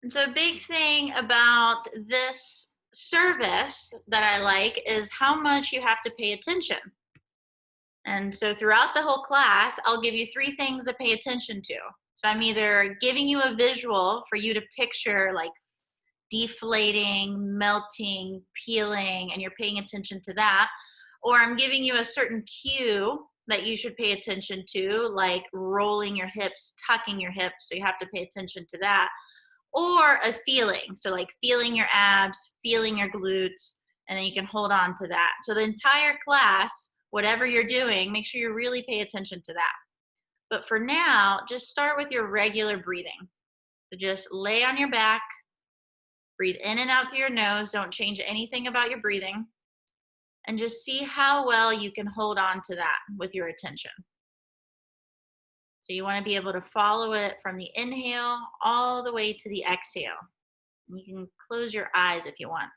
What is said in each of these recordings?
And so a big thing about this service that I like is how much you have to pay attention. And so throughout the whole class, I'll give you 3 things to pay attention to. So I'm either giving you a visual for you to picture like deflating, melting, peeling, and you're paying attention to that, or I'm giving you a certain cue that you should pay attention to, like rolling your hips, tucking your hips, so you have to pay attention to that, or a feeling, so like feeling your abs, feeling your glutes, and then you can hold on to that. So the entire class, whatever you're doing, make sure you really pay attention to that. But for now, just start with your regular breathing. So just lay on your back, breathe in and out through your nose, don't change anything about your breathing, and just see how well you can hold on to that with your attention. So you want to be able to follow it from the inhale all the way to the exhale. And you can close your eyes if you want.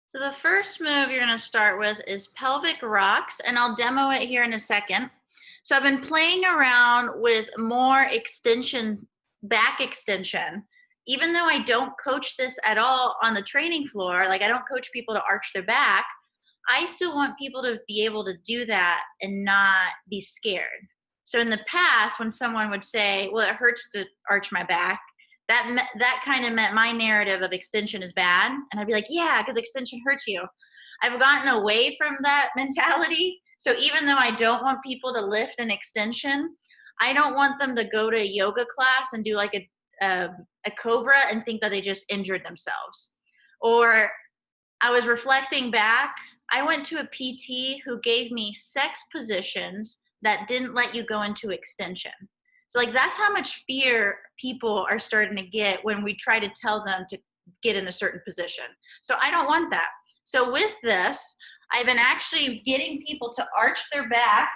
So the first move you're going to start with is Pelvic Rocks, and I'll demo it here in a second. So I've been playing around with more extension, back extension, even though I don't coach this at all on the training floor, like I don't coach people to arch their back, I still want people to be able to do that and not be scared. So in the past, when someone would say, well, it hurts to arch my back, that kind of meant my narrative of extension is bad. And I'd be like, yeah, because extension hurts you. I've gotten away from that mentality. So even though I don't want people to lift an extension, I don't want them to go to a yoga class and do like a cobra and think that they just injured themselves. Or I was reflecting back, I went to a PT who gave me sex positions that didn't let you go into extension. So like that's how much fear people are starting to get when we try to tell them to get in a certain position. So I don't want that. So with this, I've been actually getting people to arch their back.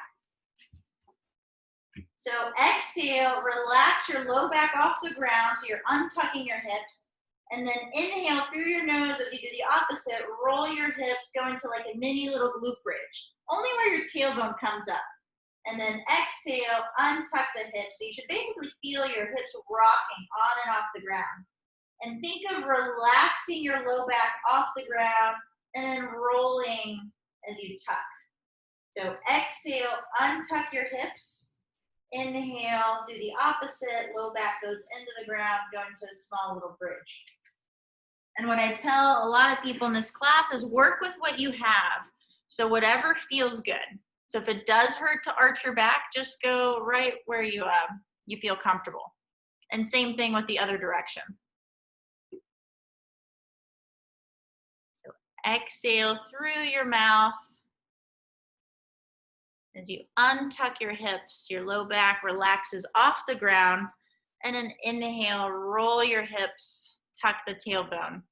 So exhale, relax your low back off the ground, so you're untucking your hips. And then inhale through your nose as you do the opposite, roll your hips, go into like a mini little glute bridge, only where your tailbone comes up. And then exhale, untuck the hips. So you should basically feel your hips rocking on and off the ground. And think of relaxing your low back off the ground and then rolling as you tuck. So exhale, untuck your hips. Inhale, do the opposite. Low back goes into the ground, going to a small little bridge. And what I tell a lot of people in this class is work with what you have. So whatever feels good. So if it does hurt to arch your back, just go right where you feel comfortable. And same thing with the other direction. So exhale through your mouth. As you untuck your hips, your low back relaxes off the ground. And then inhale, roll your hips, tuck the tailbone.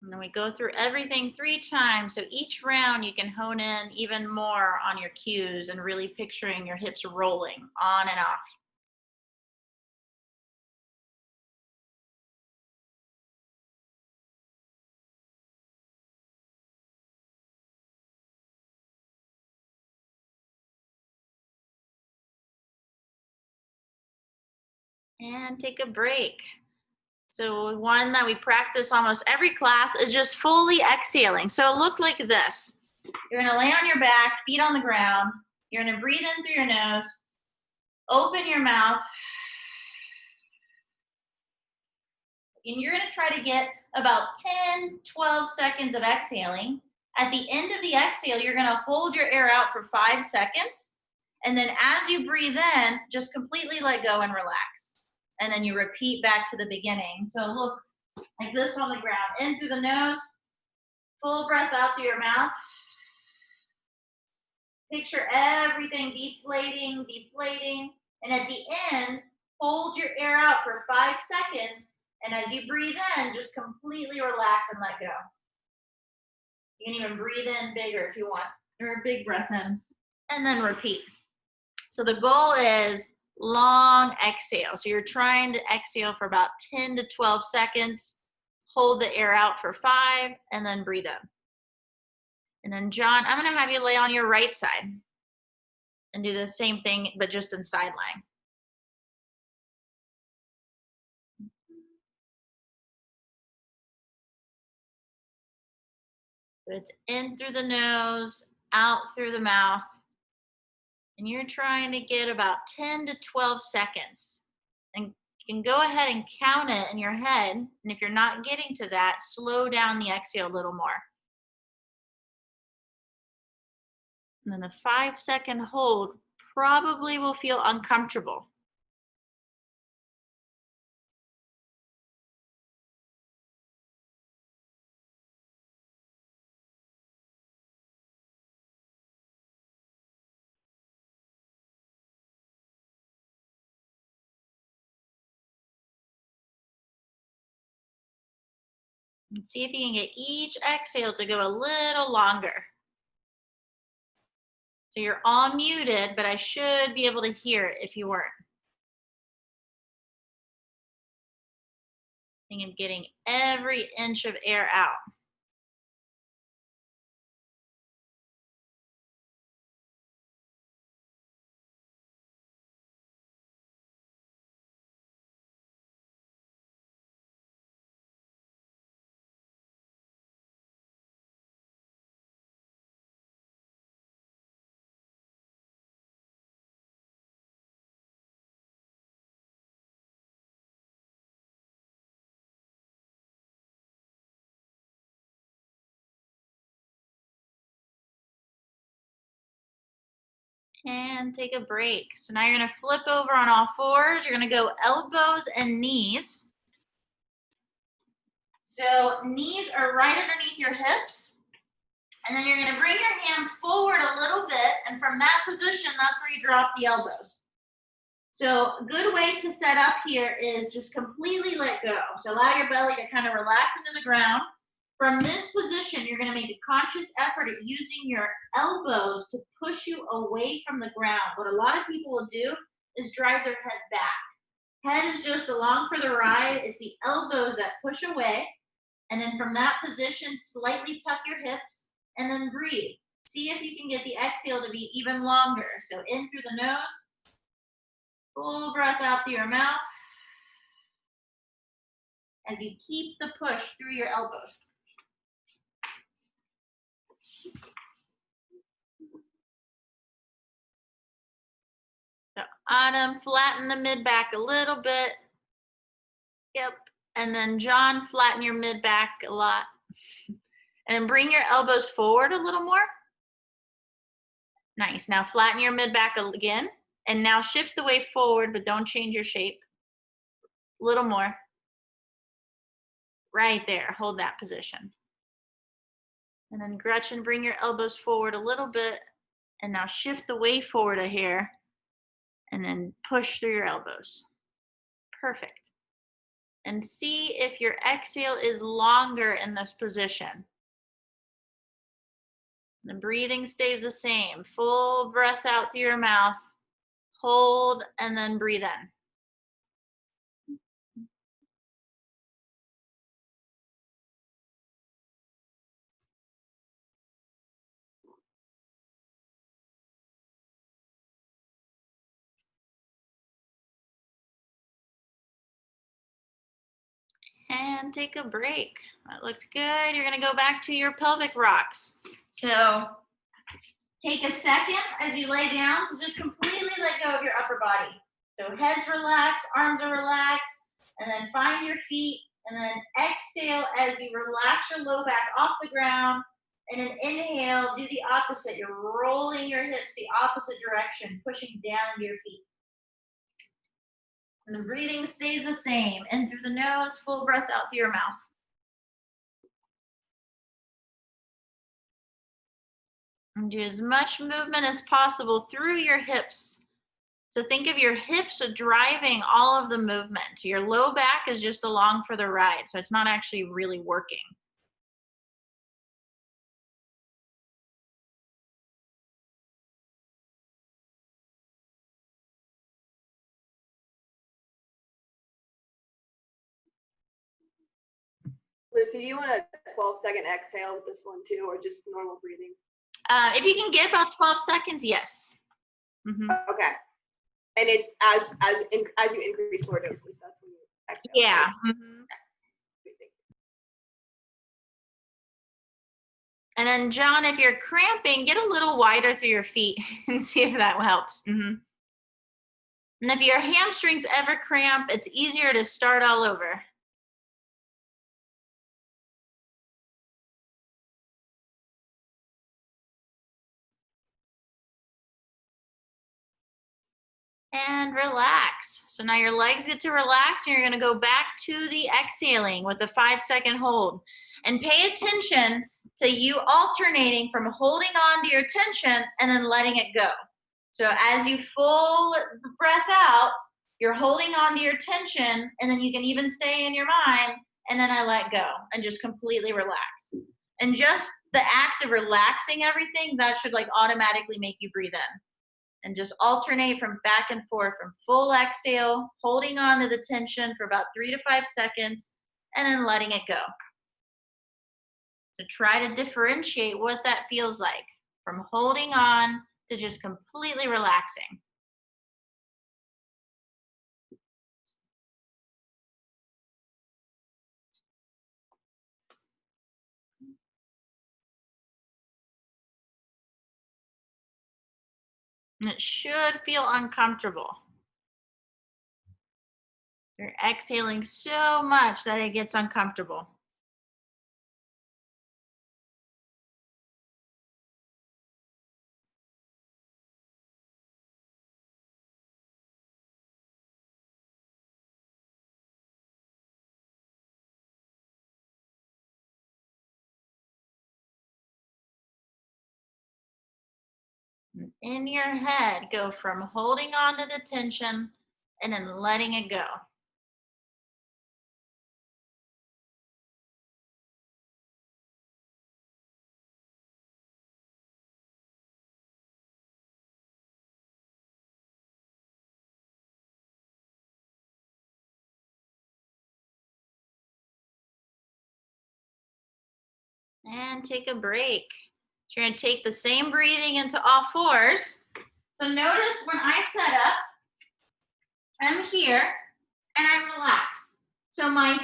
And then we go through everything 3 times. So each round you can hone in even more on your cues and really picturing your hips rolling on and off. And take a break. So one that we practice almost every class is just fully exhaling. So look like this. You're gonna lay on your back, feet on the ground. You're gonna breathe in through your nose. Open your mouth. And you're going to try to get about 10, 12 seconds of exhaling. At the end of the exhale, you're going to hold your air out for 5 seconds. And then as you breathe in, just completely let go and relax. And then you repeat back to the beginning. So look like this on the ground. In through the nose, full breath out through your mouth. Picture everything deflating, deflating. And at the end, hold your air out for 5 seconds. And as you breathe in, just completely relax and let go. You can even breathe in bigger if you want, or a big breath in, and then repeat. So the goal is long exhale. So you're trying to exhale for about 10 to 12 seconds, hold the air out for 5, and then breathe in. And then John, I'm gonna have you lay on your right side and do the same thing, but just in side lying. So it's in through the nose, out through the mouth. And you're trying to get about 10 to 12 seconds. And you can go ahead and count it in your head. And if you're not getting to that, slow down the exhale a little more. And then the 5-second hold probably will feel uncomfortable. And see if you can get each exhale to go a little longer. So you're all muted, but I should be able to hear it if you weren't. Think of getting every inch of air out. And take a break. So now you're gonna flip over on all fours. You're gonna go elbows and knees. So knees are right underneath your hips. And then you're gonna bring your hands forward a little bit. And from that position, that's where you drop the elbows. So a good way to set up here is just completely let go. So allow your belly to kind of relax into the ground. From this position, you're going to make a conscious effort at using your elbows to push you away from the ground. What a lot of people will do is drive their head back. Head is just along for the ride. It's the elbows that push away. And then from that position, slightly tuck your hips and then breathe. See if you can get the exhale to be even longer. So in through the nose, full breath out through your mouth as you keep the push through your elbows. So Autumn, flatten the mid back a little bit. Yep. And then John, flatten your mid back a lot. And bring your elbows forward a little more. Nice. Now flatten your mid back again. And now shift the weight forward, but don't change your shape. A little more. Right there. Hold that position. And then Gretchen, bring your elbows forward a little bit. And now shift the weight forward a hair. And then push through your elbows. Perfect. And see if your exhale is longer in this position. The breathing stays the same. Full breath out through your mouth. Hold and then breathe in. And take a break. That looked good. You're going to go back to your pelvic rocks. So Take a second as you lay down to just completely let go of your upper body. So heads relax, arms are relaxed, and then find your feet, and then exhale as you relax your low back off the ground, and then inhale, do the opposite. You're rolling your hips the opposite direction, pushing down into your feet. And the breathing stays the same. In through the nose, full breath out through your mouth. And do as much movement as possible through your hips. So think of your hips as driving all of the movement. Your low back is just along for the ride, so it's not actually really working. Lucy, do you want a 12-second exhale with this one too, or just normal breathing? If you can get about 12 seconds, yes. Okay. And it's as you increase floor doses, that's when you exhale. Yeah. Okay. And then, John, if you're cramping, get a little wider through your feet and see if that helps. And if your hamstrings ever cramp, it's easier to start all over. And relax. So now your legs get to relax, and you're going to go back to the exhaling with a 5-second hold. And pay attention to you alternating from holding on to your tension and then letting it go. So as you full breath out, you're holding on to your tension, and then you can even say in your mind, and then I let go, and just completely relax. And just the act of relaxing everything, that should like automatically make you breathe in. And just alternate from back and forth from full exhale, holding on to the tension for about 3 to 5 seconds, and then letting it go. So try to differentiate what that feels like from holding on to just completely relaxing. And it should feel uncomfortable. You're exhaling so much that it gets uncomfortable. In your head, go from holding on to the tension and then letting it go. And take a break. So you're going to take the same breathing into all fours. So notice when I set up, I'm here and I relax. So my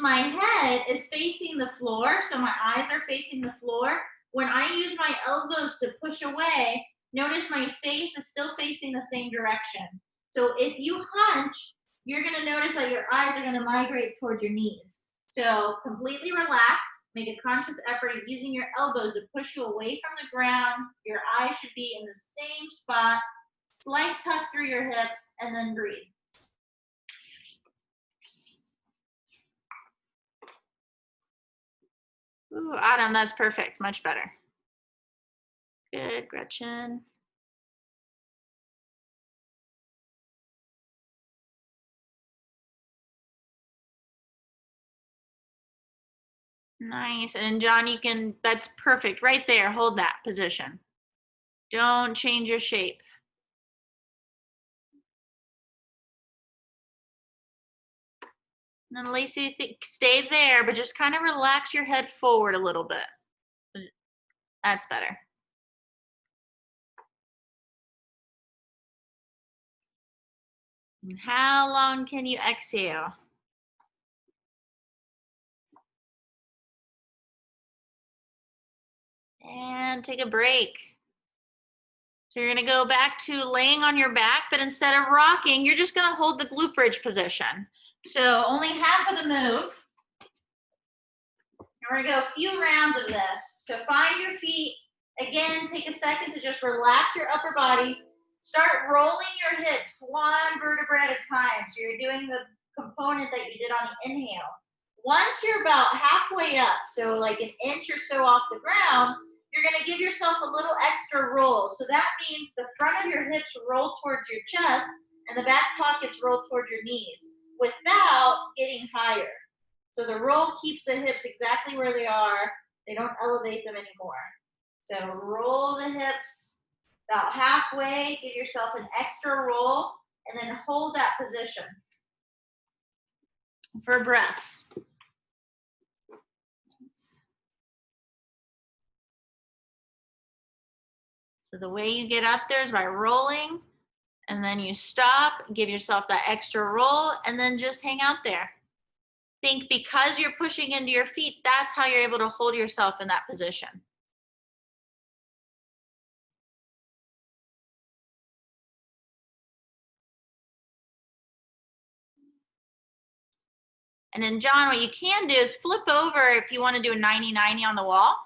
head is facing the floor, so my eyes are facing the floor. When I use my elbows to push away, notice my face is still facing the same direction. So if you hunch, you're going to notice that your eyes are going to migrate towards your knees. So completely relax. Make a conscious effort of using your elbows to push you away from the ground. Your eyes should be in the same spot. Slight tuck through your hips, and then breathe. Ooh, Autumn, that's perfect. Much better. Good, Gretchen. Nice. And John, you can, that's perfect. Right there. Hold that position. Don't change your shape. And then Lacey, stay there, but just kind of relax your head forward a little bit. That's better. And how long can you exhale? And take a break. So you're gonna go back to laying on your back, but instead of rocking, you're just gonna hold the glute bridge position. So only half of the move. And we're gonna go a few rounds of this. So find your feet. Again, take a second to just relax your upper body. Start rolling your hips one vertebra at a time. So you're doing the component that you did on the inhale. Once you're about halfway up, so like an inch or so off the ground, you're gonna give yourself a little extra roll. So that means the front of your hips roll towards your chest and the back pockets roll towards your knees without getting higher. So the roll keeps the hips exactly where they are. They don't elevate them anymore. So roll the hips about halfway, give yourself an extra roll, and then hold that position for breaths. So the way you get up there is by rolling, and then you stop, give yourself that extra roll, and then just hang out there. Think because you're pushing into your feet, that's how you're able to hold yourself in that position. And then John, what you can do is flip over if you want to do a 90-90 on the wall.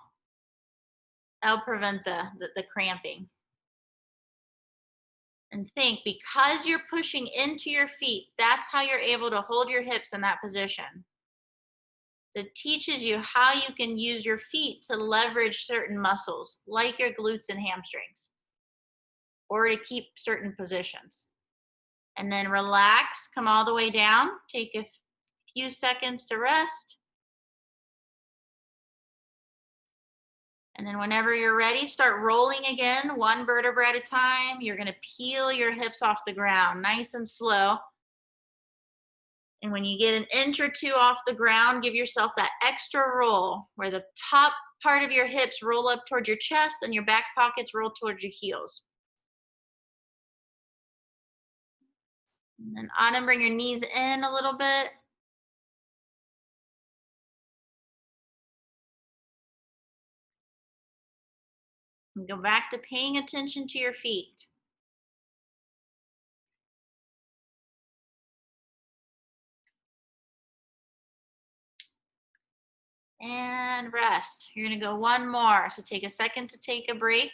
That'll prevent the cramping. And think, because you're pushing into your feet, that's how you're able to hold your hips in that position. It teaches you how you can use your feet to leverage certain muscles, like your glutes and hamstrings, or to keep certain positions. And then relax, come all the way down, take a few seconds to rest. And then whenever you're ready, start rolling again, one vertebra at a time. You're gonna peel your hips off the ground, nice and slow. And when you get an inch or two off the ground, give yourself that extra roll where the top part of your hips roll up towards your chest and your back pockets roll towards your heels. And then Autumn, bring your knees in a little bit. And go back to paying attention to your feet. And rest. You're gonna go one more. So take a second to take a break.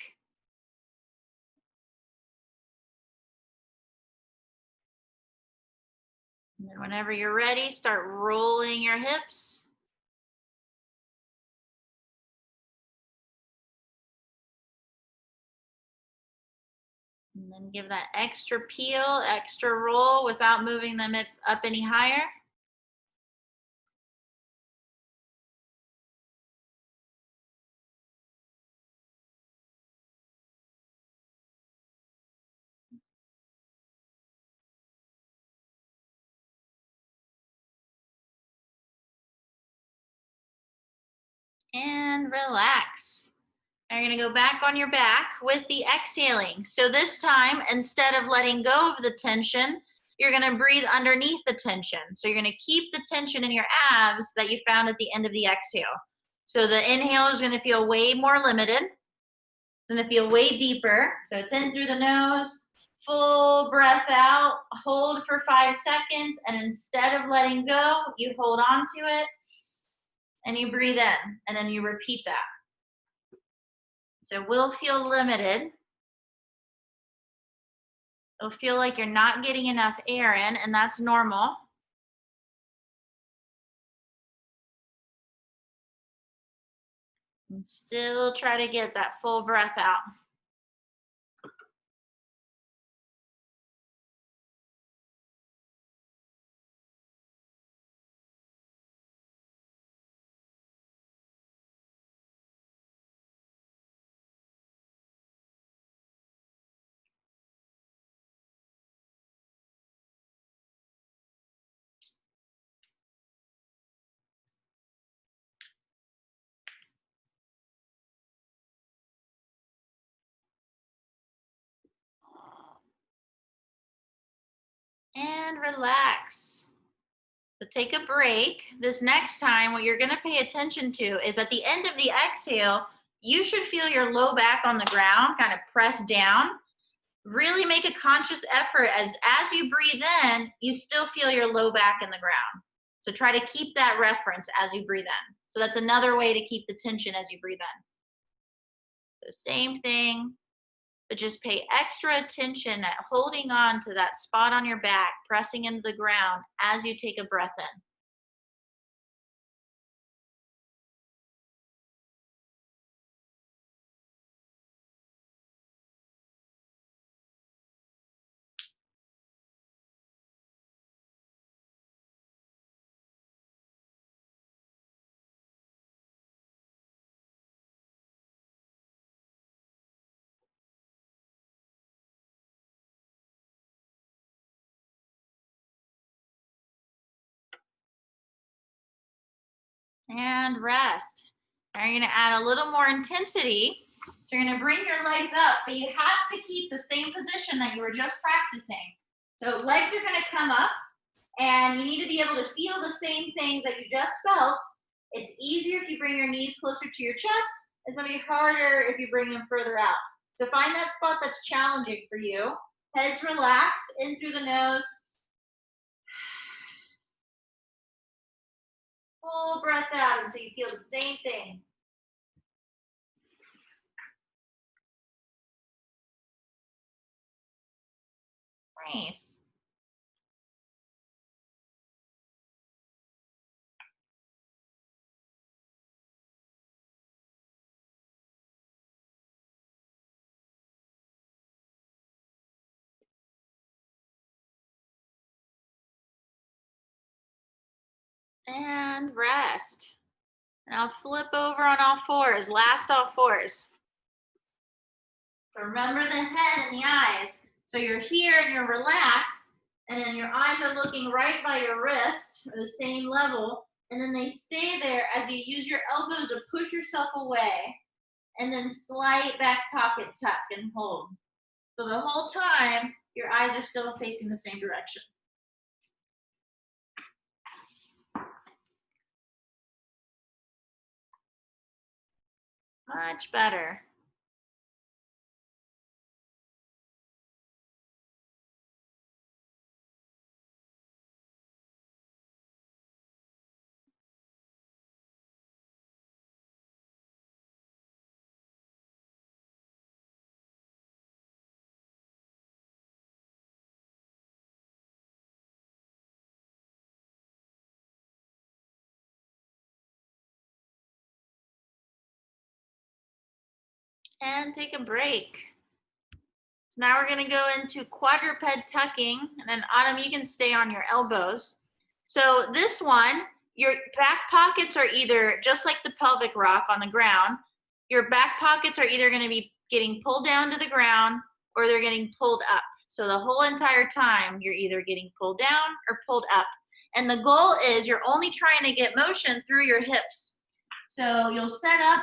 And then whenever you're ready, start rolling your hips. And then give that extra peel, extra roll without moving them up any higher. And relax. Now you're gonna go back on your back with the exhaling. So this time, instead of letting go of the tension, you're gonna breathe underneath the tension. So you're gonna keep the tension in your abs that you found at the end of the exhale. So the inhale is gonna feel way more limited. It's gonna feel way deeper. So it's in through the nose, full breath out, hold for 5 seconds, and instead of letting go, you hold on to it, and you breathe in, and then you repeat that. So it will feel limited. It'll feel like you're not getting enough air in, and that's normal. And still try to get that full breath out. And relax. So take a break. This next time, what you're gonna pay attention to is at the end of the exhale, you should feel your low back on the ground, kind of press down. really make a conscious effort as you breathe in, you still feel your low back in the ground. So try to keep that reference as you breathe in. So that's another way to keep the tension as you breathe in. So same thing, but just pay extra attention at holding on to that spot on your back, pressing into the ground as you take a breath in. And rest. Now you're gonna add a little more intensity. So you're gonna bring your legs up, but you have to keep the same position that you were just practicing. So legs are gonna come up, and you need to be able to feel the same things that you just felt. It's easier if you bring your knees closer to your chest. It's gonna be harder if you bring them further out. So find that spot that's challenging for you. Heads relax, in through the nose. Full breath out until you feel the same thing. Nice. And rest. Now flip over on all fours, last all fours. Remember the head and the eyes. So you're here and you're relaxed, and then your eyes are looking right by your wrist, or the same level, and then they stay there as you use your elbows to push yourself away, and then slight back pocket tuck and hold. So the whole time, your eyes are still facing the same direction. Much better. And take a break. So now we're gonna go into quadruped tucking, and then Autumn, you can stay on your elbows. So this one, your back pockets are either, just like the pelvic rock on the ground, your back pockets are either gonna be getting pulled down to the ground or they're getting pulled up. So the whole entire time, you're either getting pulled down or pulled up. And the goal is you're only trying to get motion through your hips. So you'll set up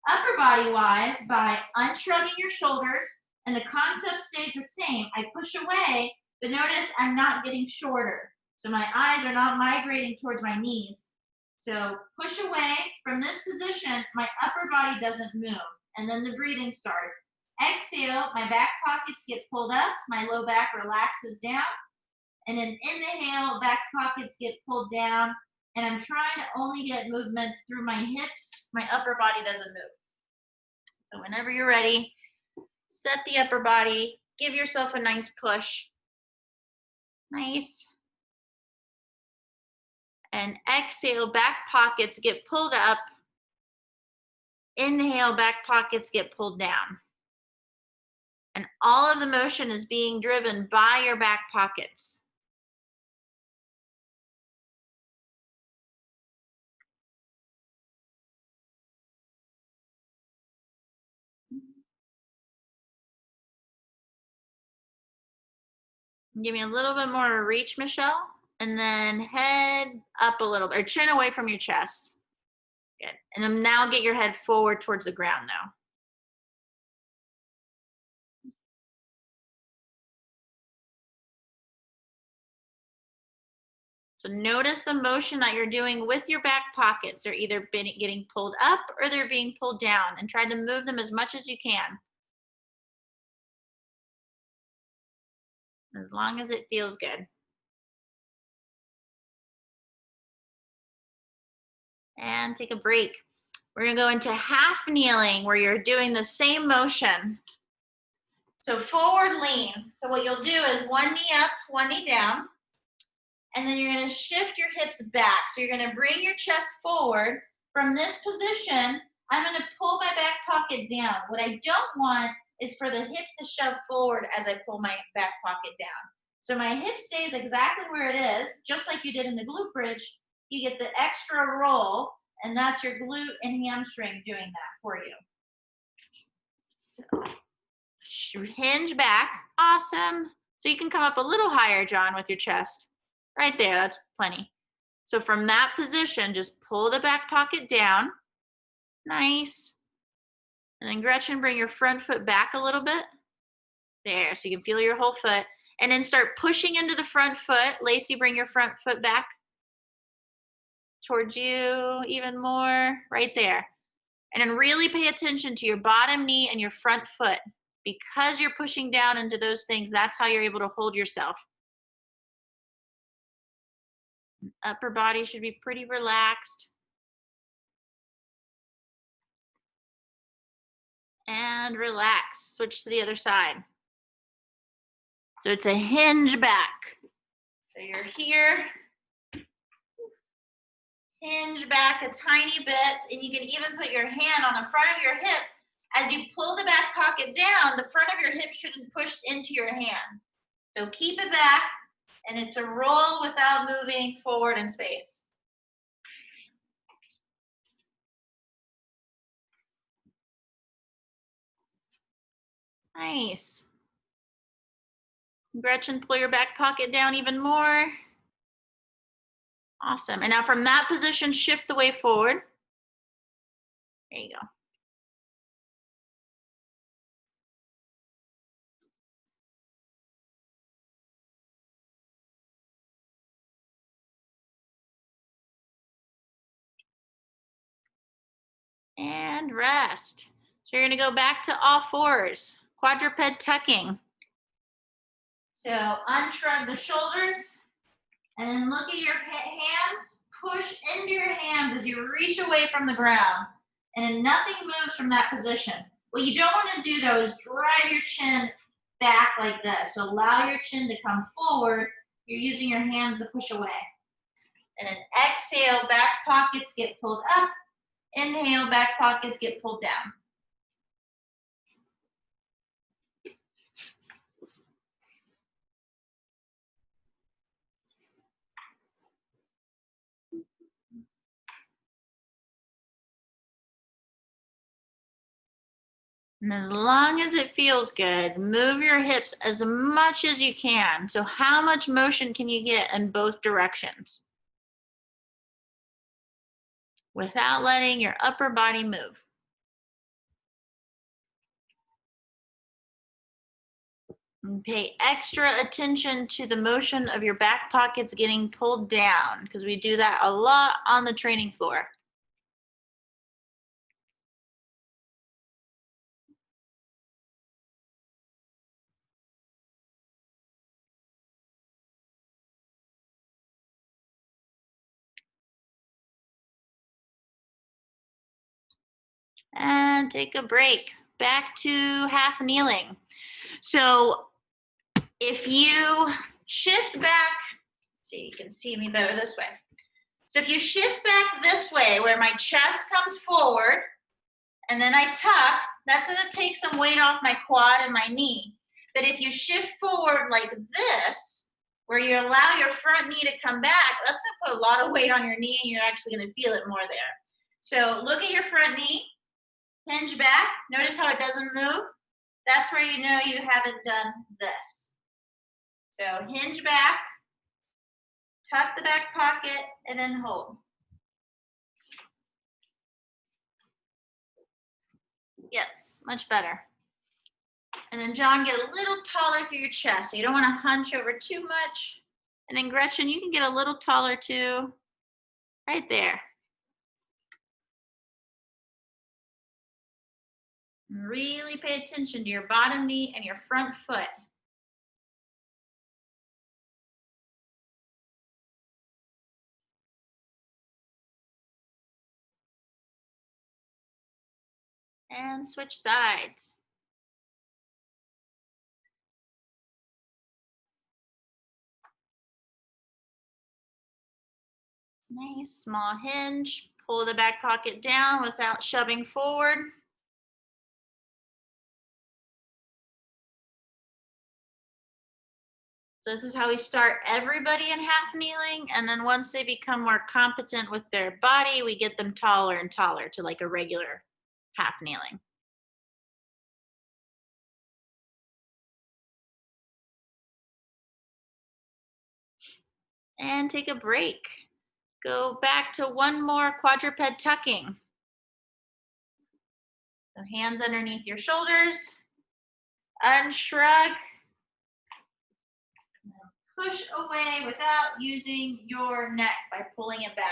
upper body wise by unshrugging your shoulders, and the concept stays the same. I push away, but notice I'm not getting shorter. So my eyes are not migrating towards my knees. So push away from this position, my upper body doesn't move, and then the breathing starts. Exhale, my back pockets get pulled up, my low back relaxes down, and then inhale, back pockets get pulled down, and I'm trying to only get movement through my hips. My upper body doesn't move. So whenever you're ready, set the upper body, give yourself a nice push. Nice. And exhale, back pockets get pulled up. Inhale, back pockets get pulled down. And all of the motion is being driven by your back pockets. Give me a little bit more reach, Michelle. And then head up a little bit, or chin away from your chest. Good. And then now get your head forward towards the ground now. So notice the motion that you're doing with your back pockets. They're either getting pulled up or they're being pulled down, and try to move them as much as you can. as long as it feels good. And take a break. We're gonna go into half kneeling where you're doing the same motion. So forward lean. So what you'll do is one knee up, one knee down, and then you're gonna shift your hips back. So you're gonna bring your chest forward. From this position, I'm gonna pull my back pocket down. What I don't want is for the hip to shove forward as I pull my back pocket down. So my hip stays exactly where it is, just like you did in the glute bridge. You get the extra roll, and that's your glute and hamstring doing that for you. So, hinge back, awesome. So you can come up a little higher, John, with your chest. Right there, that's plenty. So from that position, just pull the back pocket down. Nice. And then Gretchen, bring your front foot back a little bit. There, so you can feel your whole foot. And then start pushing into the front foot. Lacey, bring your front foot back towards you even more. Right there. And then really pay attention to your bottom knee and your front foot. Because you're pushing down into those things, that's how you're able to hold yourself. Upper body should be pretty relaxed. And relax. Switch to the other side. So it's a hinge back. So you're here. Hinge back a tiny bit, and you can even put your hand on the front of your hip. As you pull the back pocket down, the front of your hip shouldn't push into your hand. So keep it back, and it's a roll without moving forward in space. Nice. Gretchen, pull your back pocket down even more. Awesome. And now from that position, shift the weight forward. There you go. And rest. So you're going to go back to all fours. Quadruped tucking. So unshrug the shoulders and then look at your hands. Push into your hands as you reach away from the ground. And then nothing moves from that position. What you don't want to do though is drive your chin back like this. So allow your chin to come forward. You're using your hands to push away. And then exhale, back pockets get pulled up. Inhale, back pockets get pulled down. And as long as it feels good, move your hips as much as you can. So how much motion can you get in both directions without letting your upper body move? And pay extra attention to the motion of your back pockets getting pulled down, because we do that a lot on the training floor. And take a break. Back to half kneeling. So if you shift back, see, you can see me better this way. So if you shift back this way, where my chest comes forward, and then I tuck, that's gonna take some weight off my quad and my knee. But if you shift forward like this, where you allow your front knee to come back, that's gonna put a lot of weight on your knee, and you're actually gonna feel it more there. So look at your front knee, hinge back. Notice how it doesn't move? That's where you know you haven't done this. So hinge back, tuck the back pocket, and then hold. Yes, much better. And then John, get a little taller through your chest. So you don't want to hunch over too much. And then Gretchen, you can get a little taller too. Right there. Really pay attention to your bottom knee and your front foot. And switch sides. Nice, small hinge. Pull the back pocket down without shoving forward. So this is how we start everybody in half kneeling, and then once they become more competent with their body, we get them taller and taller to like a regular half kneeling. And take a break. Go back to one more quadruped tucking. So hands underneath your shoulders, unshrug, push away without using your neck by pulling it back.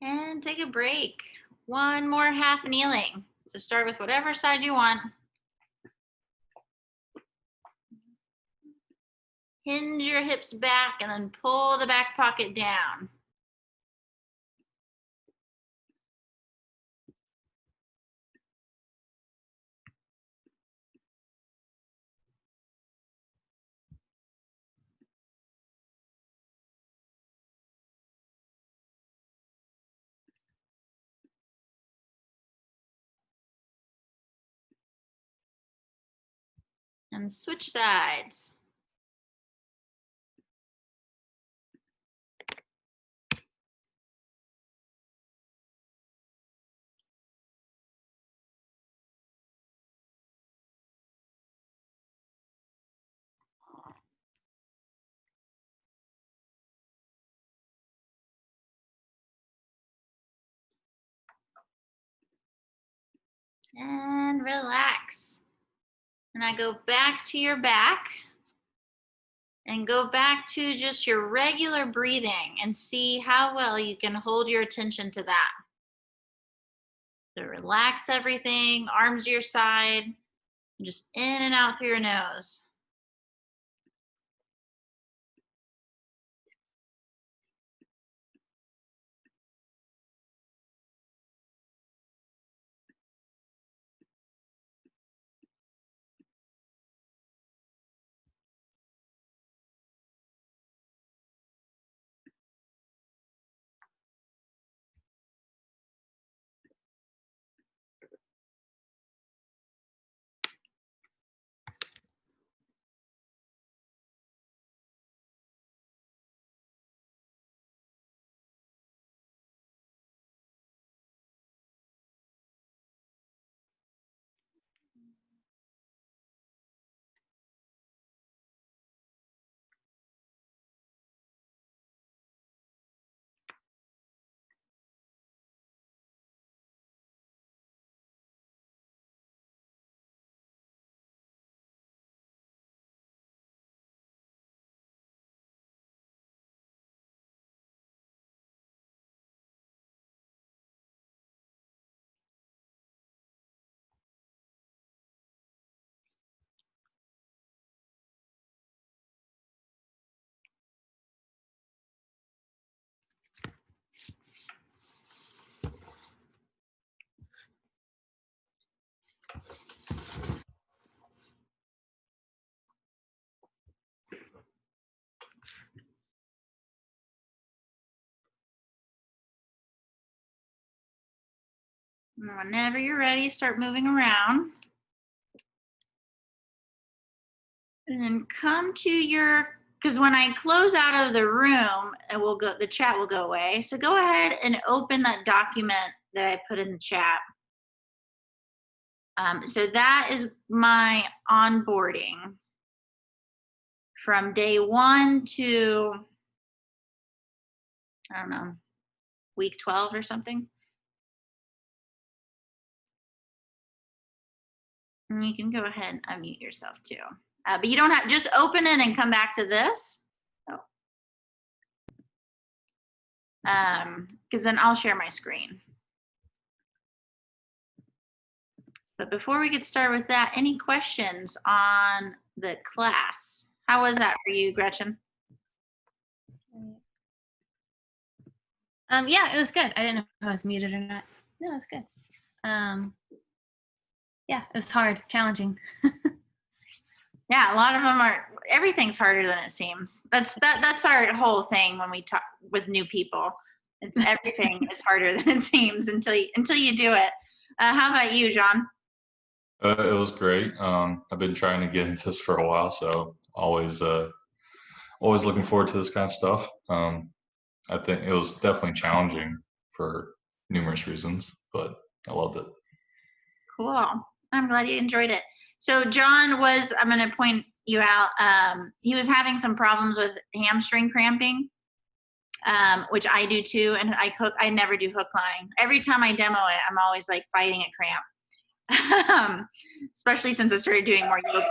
And take a break. One more half kneeling. So start with whatever side you want. Hinge your hips back and then pull the back pocket down. And switch sides. And relax. And I go back to your back and go back to just your regular breathing and see how well you can hold your attention to that. So relax everything, arms to your side, just in and out through your nose. And whenever you're ready, start moving around. And then come to your, because when I close out of the room, it will go, the chat will go away. So go ahead and open that document that I put in the chat. So that is my onboarding from day 1 to I don't know, week 12 or something. And you can go ahead and unmute yourself too. But you don't have, just open it and come back to this. Oh. Because then I'll share my screen. But before we get started with that, any questions on the class? How was that for you, Gretchen? Yeah, it was good. I didn't know if I was muted or not. No, it was good. Yeah, it was hard, challenging. Yeah, a lot of them are, everything's harder than it seems. That's our whole thing when we talk with new people. It's everything is harder than it seems until you do it. How about you, John? It was great. I've been trying to get into this for a while, so always looking forward to this kind of stuff. I think it was definitely challenging for numerous reasons, but I loved it. Cool. I'm glad you enjoyed it. So John was, I'm going to point you out, he was having some problems with hamstring cramping, which I do too. And I never do hook line. Every time I demo it, I'm always like fighting a cramp, especially since I started doing more yoga.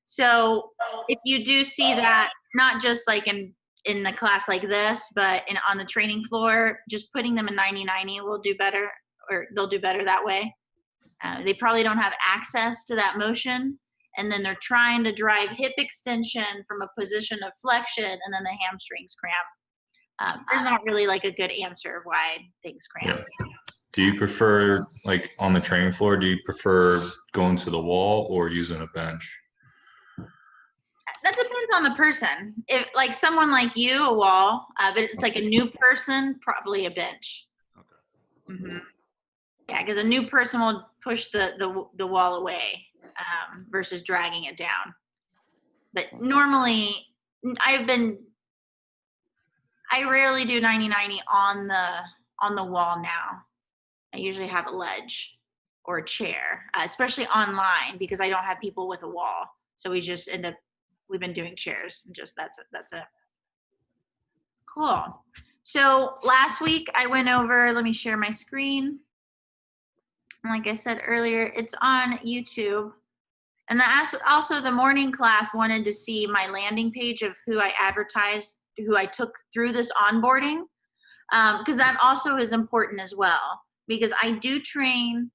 So if you do see that, not just like in the class like this, but on the training floor, just putting them in 90-90 will do better, or they'll do better that way. They probably don't have access to that motion, and then they're trying to drive hip extension from a position of flexion, and then the hamstrings cramp. There's not really like a good answer of why things cramp. Yeah. Do you prefer, like on the training floor, do you prefer going to the wall or using a bench? That depends on the person. If like someone like you, a wall, but it's like a new person, probably a bench. Okay. Mm-hmm. Yeah, because a new person will push the wall away versus dragging it down. But normally, I rarely do 90-90 on the wall now. I usually have a ledge or a chair, especially online, because I don't have people with a wall. So we just we've been doing chairs, and just that's it. Cool. So last week I went over, let me share my screen. And like I said earlier, it's on YouTube. And also the morning class wanted to see my landing page of who I advertised, who I took through this onboarding, because that also is important as well. Because I do train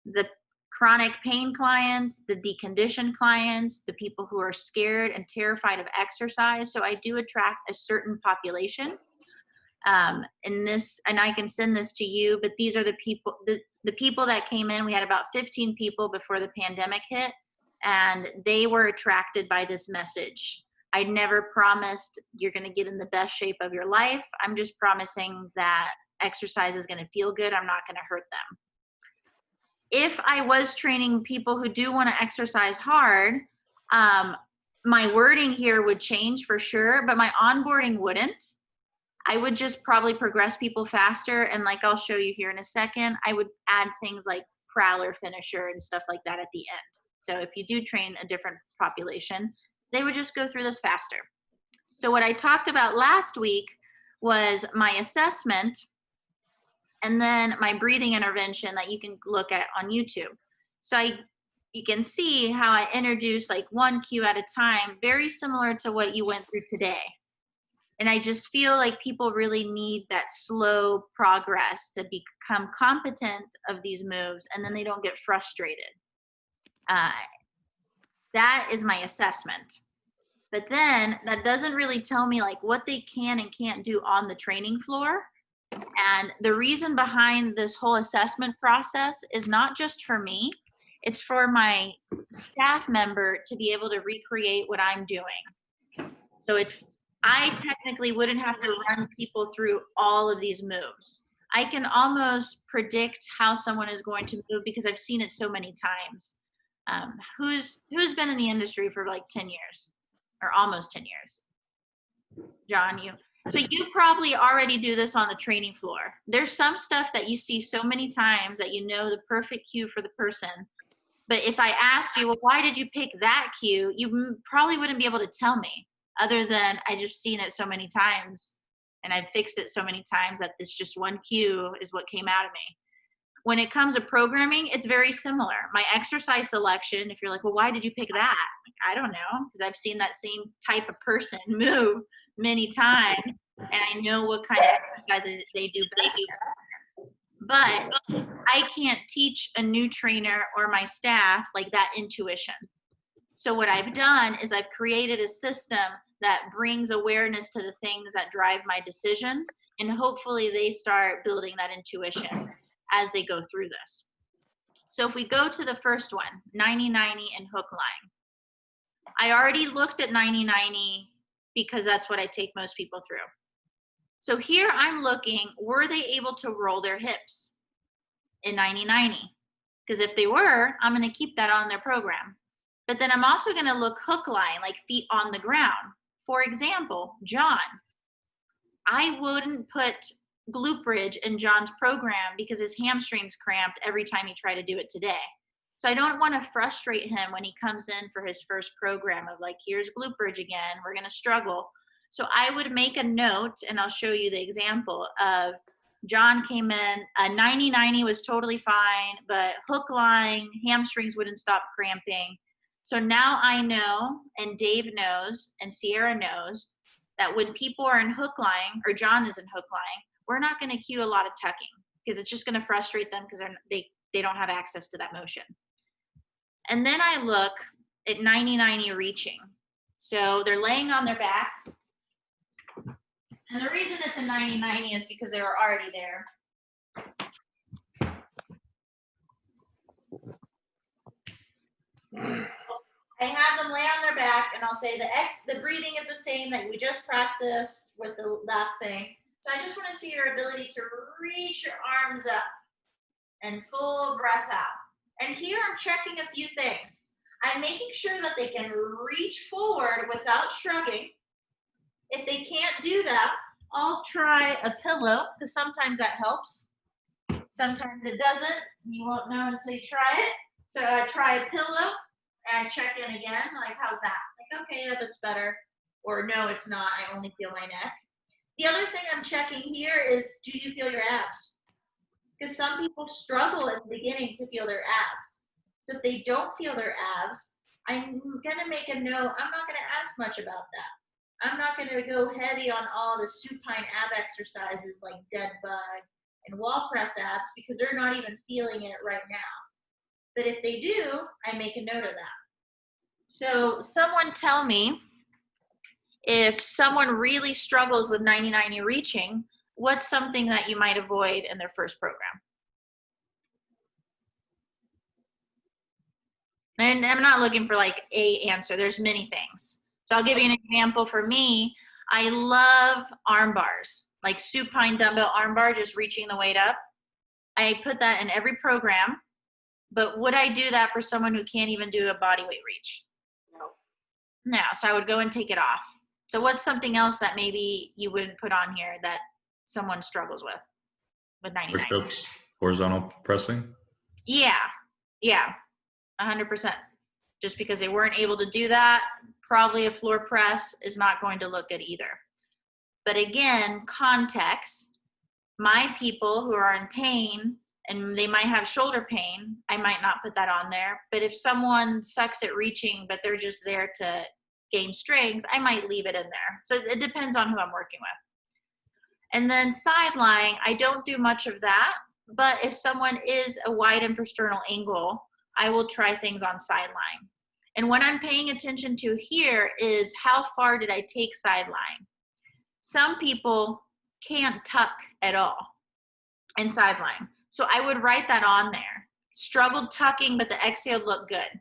the chronic pain clients, the deconditioned clients, the people who are scared and terrified of exercise. So I do attract a certain population. And I can send this to you, but these are the people, the people that came in. We had about 15 people before the pandemic hit, and they were attracted by this message. I never promised you're going to get in the best shape of your life. I'm just promising that exercise is going to feel good. I'm not going to hurt them. If I was training people who do want to exercise hard, my wording here would change for sure, but my onboarding wouldn't. I would just probably progress people faster. And like I'll show you here in a second, I would add things like prowler finisher and stuff like that at the end. So if you do train a different population, they would just go through this faster. So what I talked about last week was my assessment and then my breathing intervention that you can look at on YouTube. So you can see how I introduce like one cue at a time, very similar to what you went through today. And I just feel like people really need that slow progress to become competent of these moves, and then they don't get frustrated. That is my assessment. But then that doesn't really tell me like what they can and can't do on the training floor. And the reason behind this whole assessment process is not just for me, it's for my staff member to be able to recreate what I'm doing. So I technically wouldn't have to run people through all of these moves. I can almost predict how someone is going to move because I've seen it so many times. Who's been in the industry for like 10 years or almost 10 years? John, you. So you probably already do this on the training floor. There's some stuff that you see so many times that you know the perfect cue for the person. But if I asked you, well, why did you pick that cue? You probably wouldn't be able to tell me, other than I just seen it so many times And I've fixed it so many times that this just one cue is what came out of me. When it comes to programming, it's very similar. My exercise selection, if you're like, well, why did you pick that? Like, I don't know, because I've seen that same type of person move many times, and I know what kind of exercises they do best. But I can't teach a new trainer or my staff like that intuition. So what I've done is I've created a system that brings awareness to the things that drive my decisions, and hopefully they start building that intuition as they go through this. So if we go to the first one, 90-90 and hook line. I already looked at 90-90 because that's what I take most people through. So here I'm looking, were they able to roll their hips in 90-90? Because if they were, I'm going to keep that on their program. But then I'm also going to look hook line, like feet on the ground. For example, John. I wouldn't put glute bridge in John's program because his hamstrings cramped every time he tried to do it today. So I don't want to frustrate him when he comes in for his first program of like, here's glute bridge again, we're going to struggle. So I would make a note, and I'll show you the example of John came in, 90-90 was totally fine, but hook line, hamstrings wouldn't stop cramping. So now I know, and Dave knows, and Sierra knows, that when people are in hook line, or John is in hook line, we're not going to cue a lot of tucking because it's just going to frustrate them because they don't have access to that motion. And then I look at 90-90 reaching. So they're laying on their back. And the reason it's a 90-90 is because they were already there. I have them lay on their back, and I'll say the breathing is the same that we just practiced with the last thing. So I just want to see your ability to reach your arms up and full breath out. And here I'm checking a few things. I'm making sure that they can reach forward without shrugging. If they can't do that, I'll try a pillow, because sometimes that helps. Sometimes it doesn't. You won't know until you try it. So I try a pillow, and I check in again, like, how's that? Like, okay, yeah, that's better. Or no, it's not. I only feel my neck. The other thing I'm checking here is, do you feel your abs? Because some people struggle at the beginning to feel their abs. So if they don't feel their abs, I'm going to make a note. I'm not going to ask much about that. I'm not going to go heavy on all the supine ab exercises like dead bug and wall press abs because they're not even feeling it right now. But if they do, I make a note of that. So someone tell me, if someone really struggles with 90-90 reaching, what's something that you might avoid in their first program? And I'm not looking for like a answer. There's many things. So I'll give you an example. For me, I love arm bars, like supine dumbbell arm bar, just reaching the weight up. I put that in every program. But would I do that for someone who can't even do a body weight reach? No. So I would go and take it off. So what's something else that maybe you wouldn't put on here that someone struggles with 90-90? Push-ups, horizontal pressing. Yeah, 100%. Just because they weren't able to do that, probably a floor press is not going to look good either. But again, context. My people who are in pain and they might have shoulder pain, I might not put that on there. But if someone sucks at reaching, but they're just there to gain strength, I might leave it in there. So it depends on who I'm working with. And then sideline, I don't do much of that. But if someone is a wide infrasternal angle, I will try things on sideline. And what I'm paying attention to here is how far did I take sideline? Some people can't tuck at all in sideline. So I would write that on there. Struggled tucking, but the exhale looked good.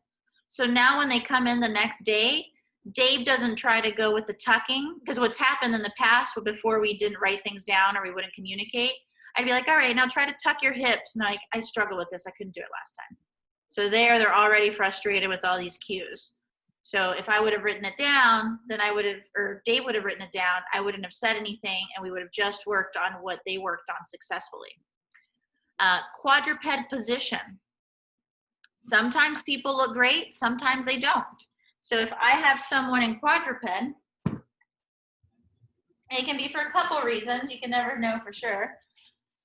So now when they come in the next day, Dave doesn't try to go with the tucking, because what's happened in the past before we didn't write things down or we wouldn't communicate, I'd be like, all right, now try to tuck your hips. And I struggle with this. I couldn't do it last time. So they're already frustrated with all these cues. So if I would have written it down, then I would have, or Dave would have written it down, I wouldn't have said anything, and we would have just worked on what they worked on successfully. Quadruped position. Sometimes people look great, sometimes they don't. So if I have someone in quadruped, It can be for a couple reasons. You can never know for sure.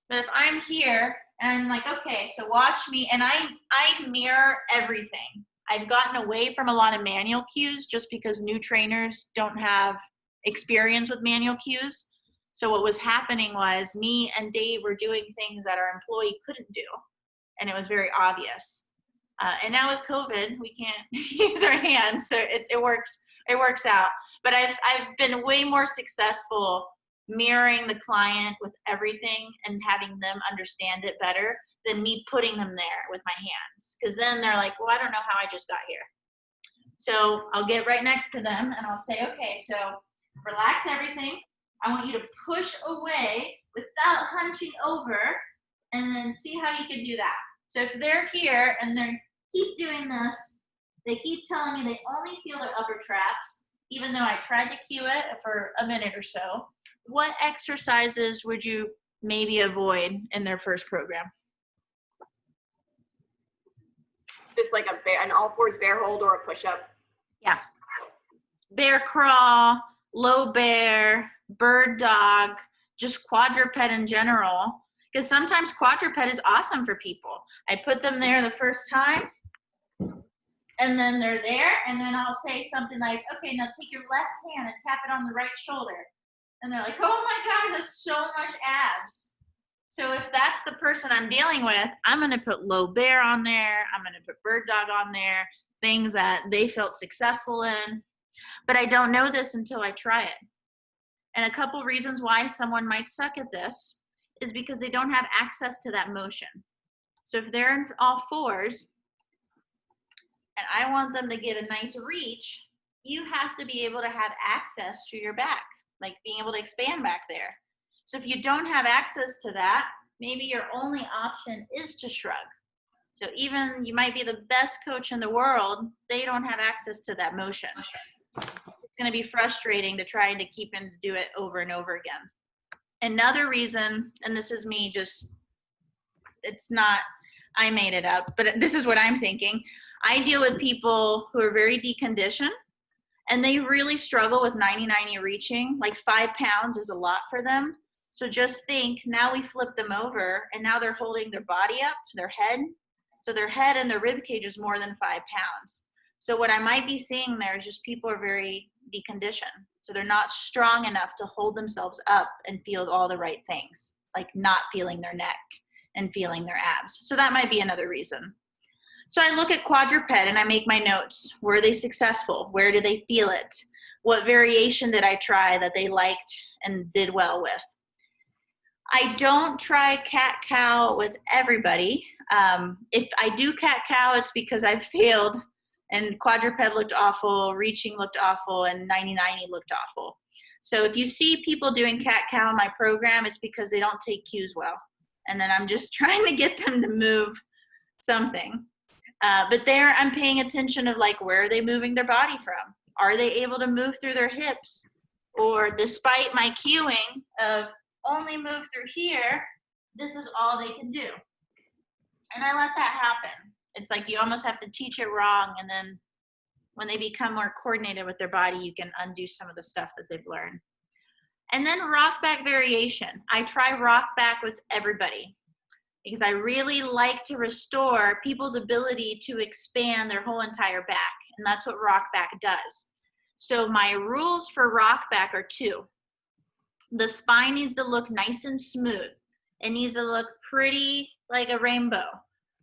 But if I'm here and I'm like, okay, so watch me, and I mirror everything. I've gotten away from a lot of manual cues just because new trainers don't have experience with manual cues. So what was happening was me and Dave were doing things that our employee couldn't do, and it was very obvious. And now with COVID, we can't use our hands, so it works out. But I've been way more successful mirroring the client with everything and having them understand it better than me putting them there with my hands. Because then they're like, well, I don't know how I just got here. So I'll get right next to them and I'll say, okay, so relax everything. I want you to push away without hunching over, and then see how you can do that. So if they're here and they keep doing this, they keep telling me they only feel their upper traps, even though I tried to cue it for a minute or so. What exercises would you maybe avoid in their first program? Just like an all fours bear hold or a push up. Yeah. Bear crawl, low bear, bird dog, just quadruped in general. Because sometimes quadruped is awesome for people. I put them there the first time, and then they're there, and then I'll say something like, okay, now take your left hand and tap it on the right shoulder. And they're like, oh my God, that's so much abs. So if that's the person I'm dealing with, I'm going to put low bear on there. I'm going to put bird dog on there, things that they felt successful in. But I don't know this until I try it. And a couple reasons why someone might suck at this is because they don't have access to that motion. So if they're in all fours and I want them to get a nice reach, you have to be able to have access to your back, like being able to expand back there. So if you don't have access to that, maybe your only option is to shrug. So even you might be the best coach in the world, they don't have access to that motion. It's going to be frustrating to try to keep them to do it over and over again. Another reason, and this is me just, it's not, I made it up, but this is what I'm thinking. I deal with people who are very deconditioned, and they really struggle with 90-90 reaching. Like 5 pounds is a lot for them. So just think, now we flip them over, and now they're holding their body up, their head. So their head and their rib cage is more than 5 pounds. So what I might be seeing there is just people are very deconditioned. So they're not strong enough to hold themselves up and feel all the right things, like not feeling their neck and feeling their abs. So that might be another reason. So I look at quadruped and I make my notes. Were they successful? Where did they feel it? What variation did I try that they liked and did well with? I don't try cat-cow with everybody. If I do cat-cow, it's because I've failed, and quadruped looked awful, reaching looked awful, and 90-90 looked awful. So if you see people doing cat-cow in my program, it's because they don't take cues well. And then I'm just trying to get them to move something. But there I'm paying attention of like, where are they moving their body from? Are they able to move through their hips? Or despite my cueing of only move through here, this is all they can do. And I let that happen. It's like you almost have to teach it wrong, and then when they become more coordinated with their body, you can undo some of the stuff that they've learned. And then rock back variation. I try rock back with everybody because I really like to restore people's ability to expand their whole entire back, and that's what rock back does. So my rules for rock back are 2. The spine needs to look nice and smooth. It needs to look pretty like a rainbow.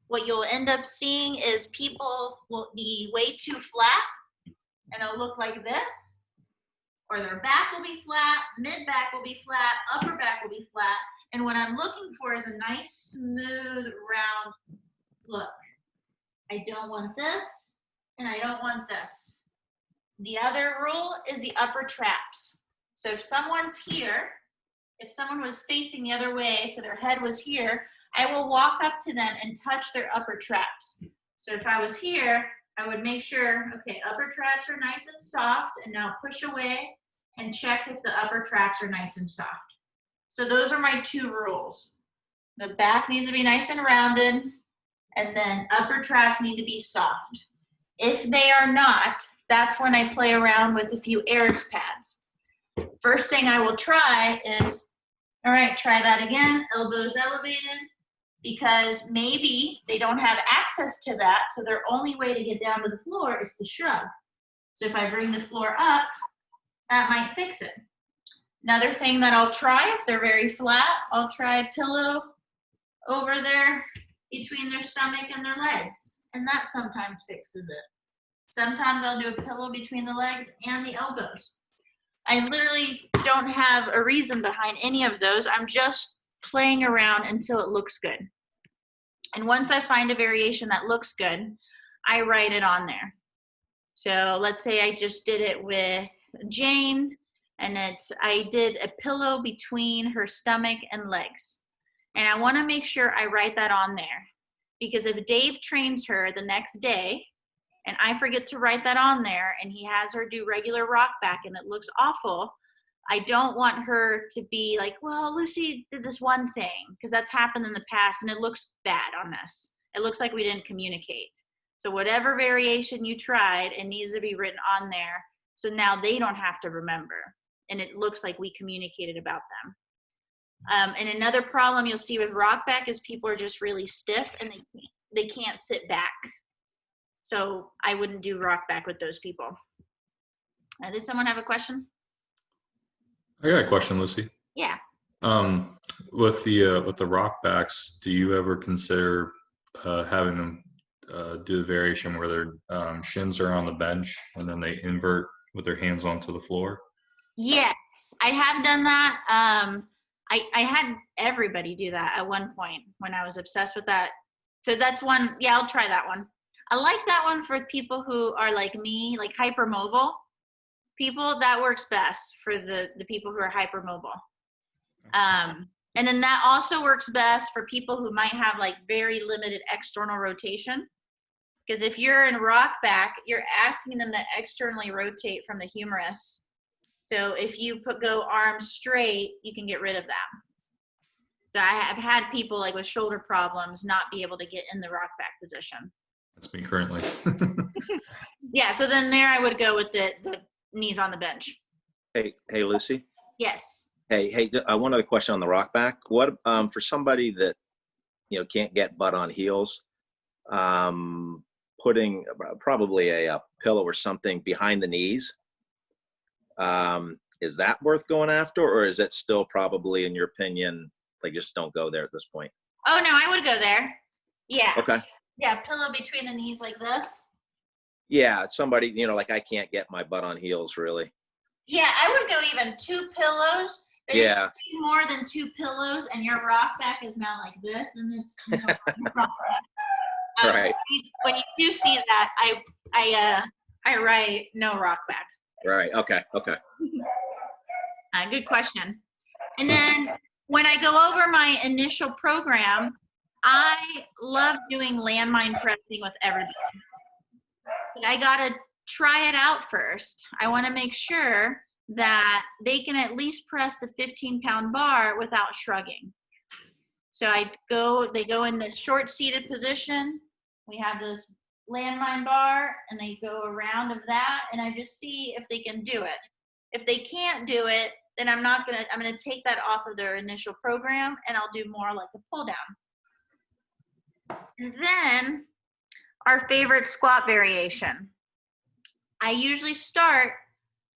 What you'll end up seeing is people will be way too flat, and it'll look like this, or their back will be flat, mid back will be flat, upper back will be flat, and what I'm looking for is a nice, smooth, round look. I don't want this, and I don't want this. The other rule is the upper traps. So if someone's here, if someone was facing the other way, so their head was here, I will walk up to them and touch their upper traps. So if I was here, I would make sure, okay, upper traps are nice and soft, and now push away and check if the upper traps are nice and soft. So those are my 2 rules. The back needs to be nice and rounded, and then upper traps need to be soft. If they are not, that's when I play around with a few Eric's pads. First thing I will try is, all right, try that again, elbows elevated, because maybe they don't have access to that, so their only way to get down to the floor is to shrug. So if I bring the floor up, that might fix it. Another thing that I'll try, if they're very flat, I'll try a pillow over there between their stomach and their legs, and that sometimes fixes it. Sometimes I'll do a pillow between the legs and the elbows. I literally don't have a reason behind any of those. I'm just playing around until it looks good. And once I find a variation that looks good, I write it on there. So let's say I just did it with Jane, and I did a pillow between her stomach and legs. And I want to make sure I write that on there, because if Dave trains her the next day and I forget to write that on there and he has her do regular rock back and it looks awful, I don't want her to be like, well, Lucy did this one thing, because that's happened in the past and it looks bad on us. It looks like we didn't communicate. So whatever variation you tried, it needs to be written on there, so now they don't have to remember and it looks like we communicated about them. And another problem you'll see with rock back is people are just really stiff and they can't sit back. So I wouldn't do rock back with those people. Does someone have a question? I got a question, Lucy. Yeah. With the rock backs, do you ever consider having them do the variation where their shins are on the bench and then they invert with their hands onto the floor? Yes, I have done that. I had everybody do that at one point when I was obsessed with that. So that's one. Yeah, I'll try that one. I like that one for people who are like me, like hypermobile people. That works best for the people who are hypermobile. And then that also works best for people who might have like very limited external rotation. Because if you're in rock back, you're asking them to externally rotate from the humerus. So if you go arms straight, you can get rid of that. So I've had people like with shoulder problems not be able to get in the rock back position. That's me currently. Yeah, so then there I would go with the knees on the bench. Hey, Lucy. Yes. Hey, one other question on the rock back. What for somebody that can't get butt on heels, putting probably a pillow or something behind the knees, is that worth going after, or is it still probably, in your opinion, like just don't go there at this point? Oh no, I would go there. Yeah. Okay. Yeah, pillow between the knees like this. Yeah, somebody, like I can't get my butt on heels really. Yeah, I would go even 2 pillows. But Yeah. if you do more than 2 pillows and your rock back is now like this, and it's proper. Right. So when you do see that, I write no rock back. Right. Okay. Good question. And then when I go over my initial program, I love doing landmine pressing with everybody. But I gotta try it out first. I want to make sure that they can at least press the 15-pound bar without shrugging. So they go in the short seated position. We have this landmine bar and they go around of that, and I just see if they can do it. If they can't do it, then I'm gonna take that off of their initial program and I'll do more like a pull down. And then our favorite squat variation. I usually start,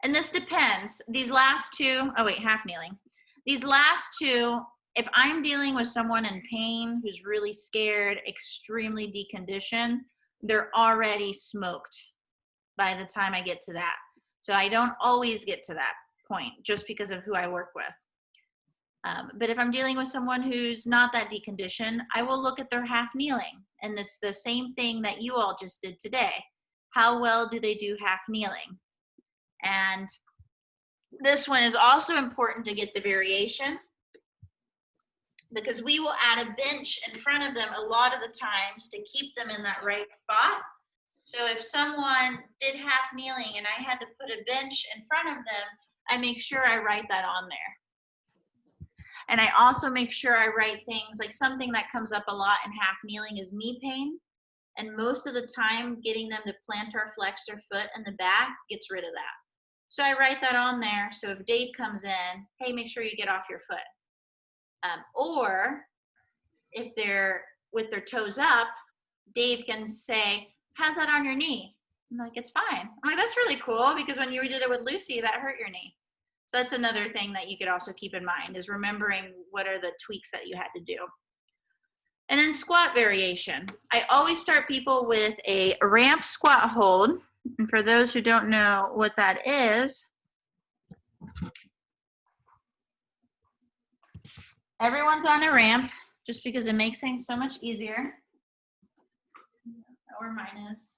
and this depends, these last two, half kneeling. These last two, if I'm dealing with someone in pain who's really scared, extremely deconditioned, they're already smoked by the time I get to that. So I don't always get to that point just because of who I work with. But if I'm dealing with someone who's not that deconditioned, I will look at their half kneeling. And it's the same thing that you all just did today. How well do they do half kneeling? And this one is also important to get the variation, because we will add a bench in front of them a lot of the times to keep them in that right spot. So if someone did half kneeling and I had to put a bench in front of them, I make sure I write that on there. And I also make sure I write things like, something that comes up a lot in half kneeling is knee pain. And most of the time, getting them to plantar flex their foot in the back gets rid of that. So I write that on there. So if Dave comes in, hey, make sure you get off your foot. Or if they're with their toes up, Dave can say, how's that on your knee? I'm like, it's fine. I'm like, that's really cool because when you did it with Lucy, that hurt your knee. So that's another thing that you could also keep in mind is remembering what are the tweaks that you had to do. And then squat variation. I always start people with a ramp squat hold. And for those who don't know what that is, everyone's on a ramp just because it makes things so much easier. Or mine is.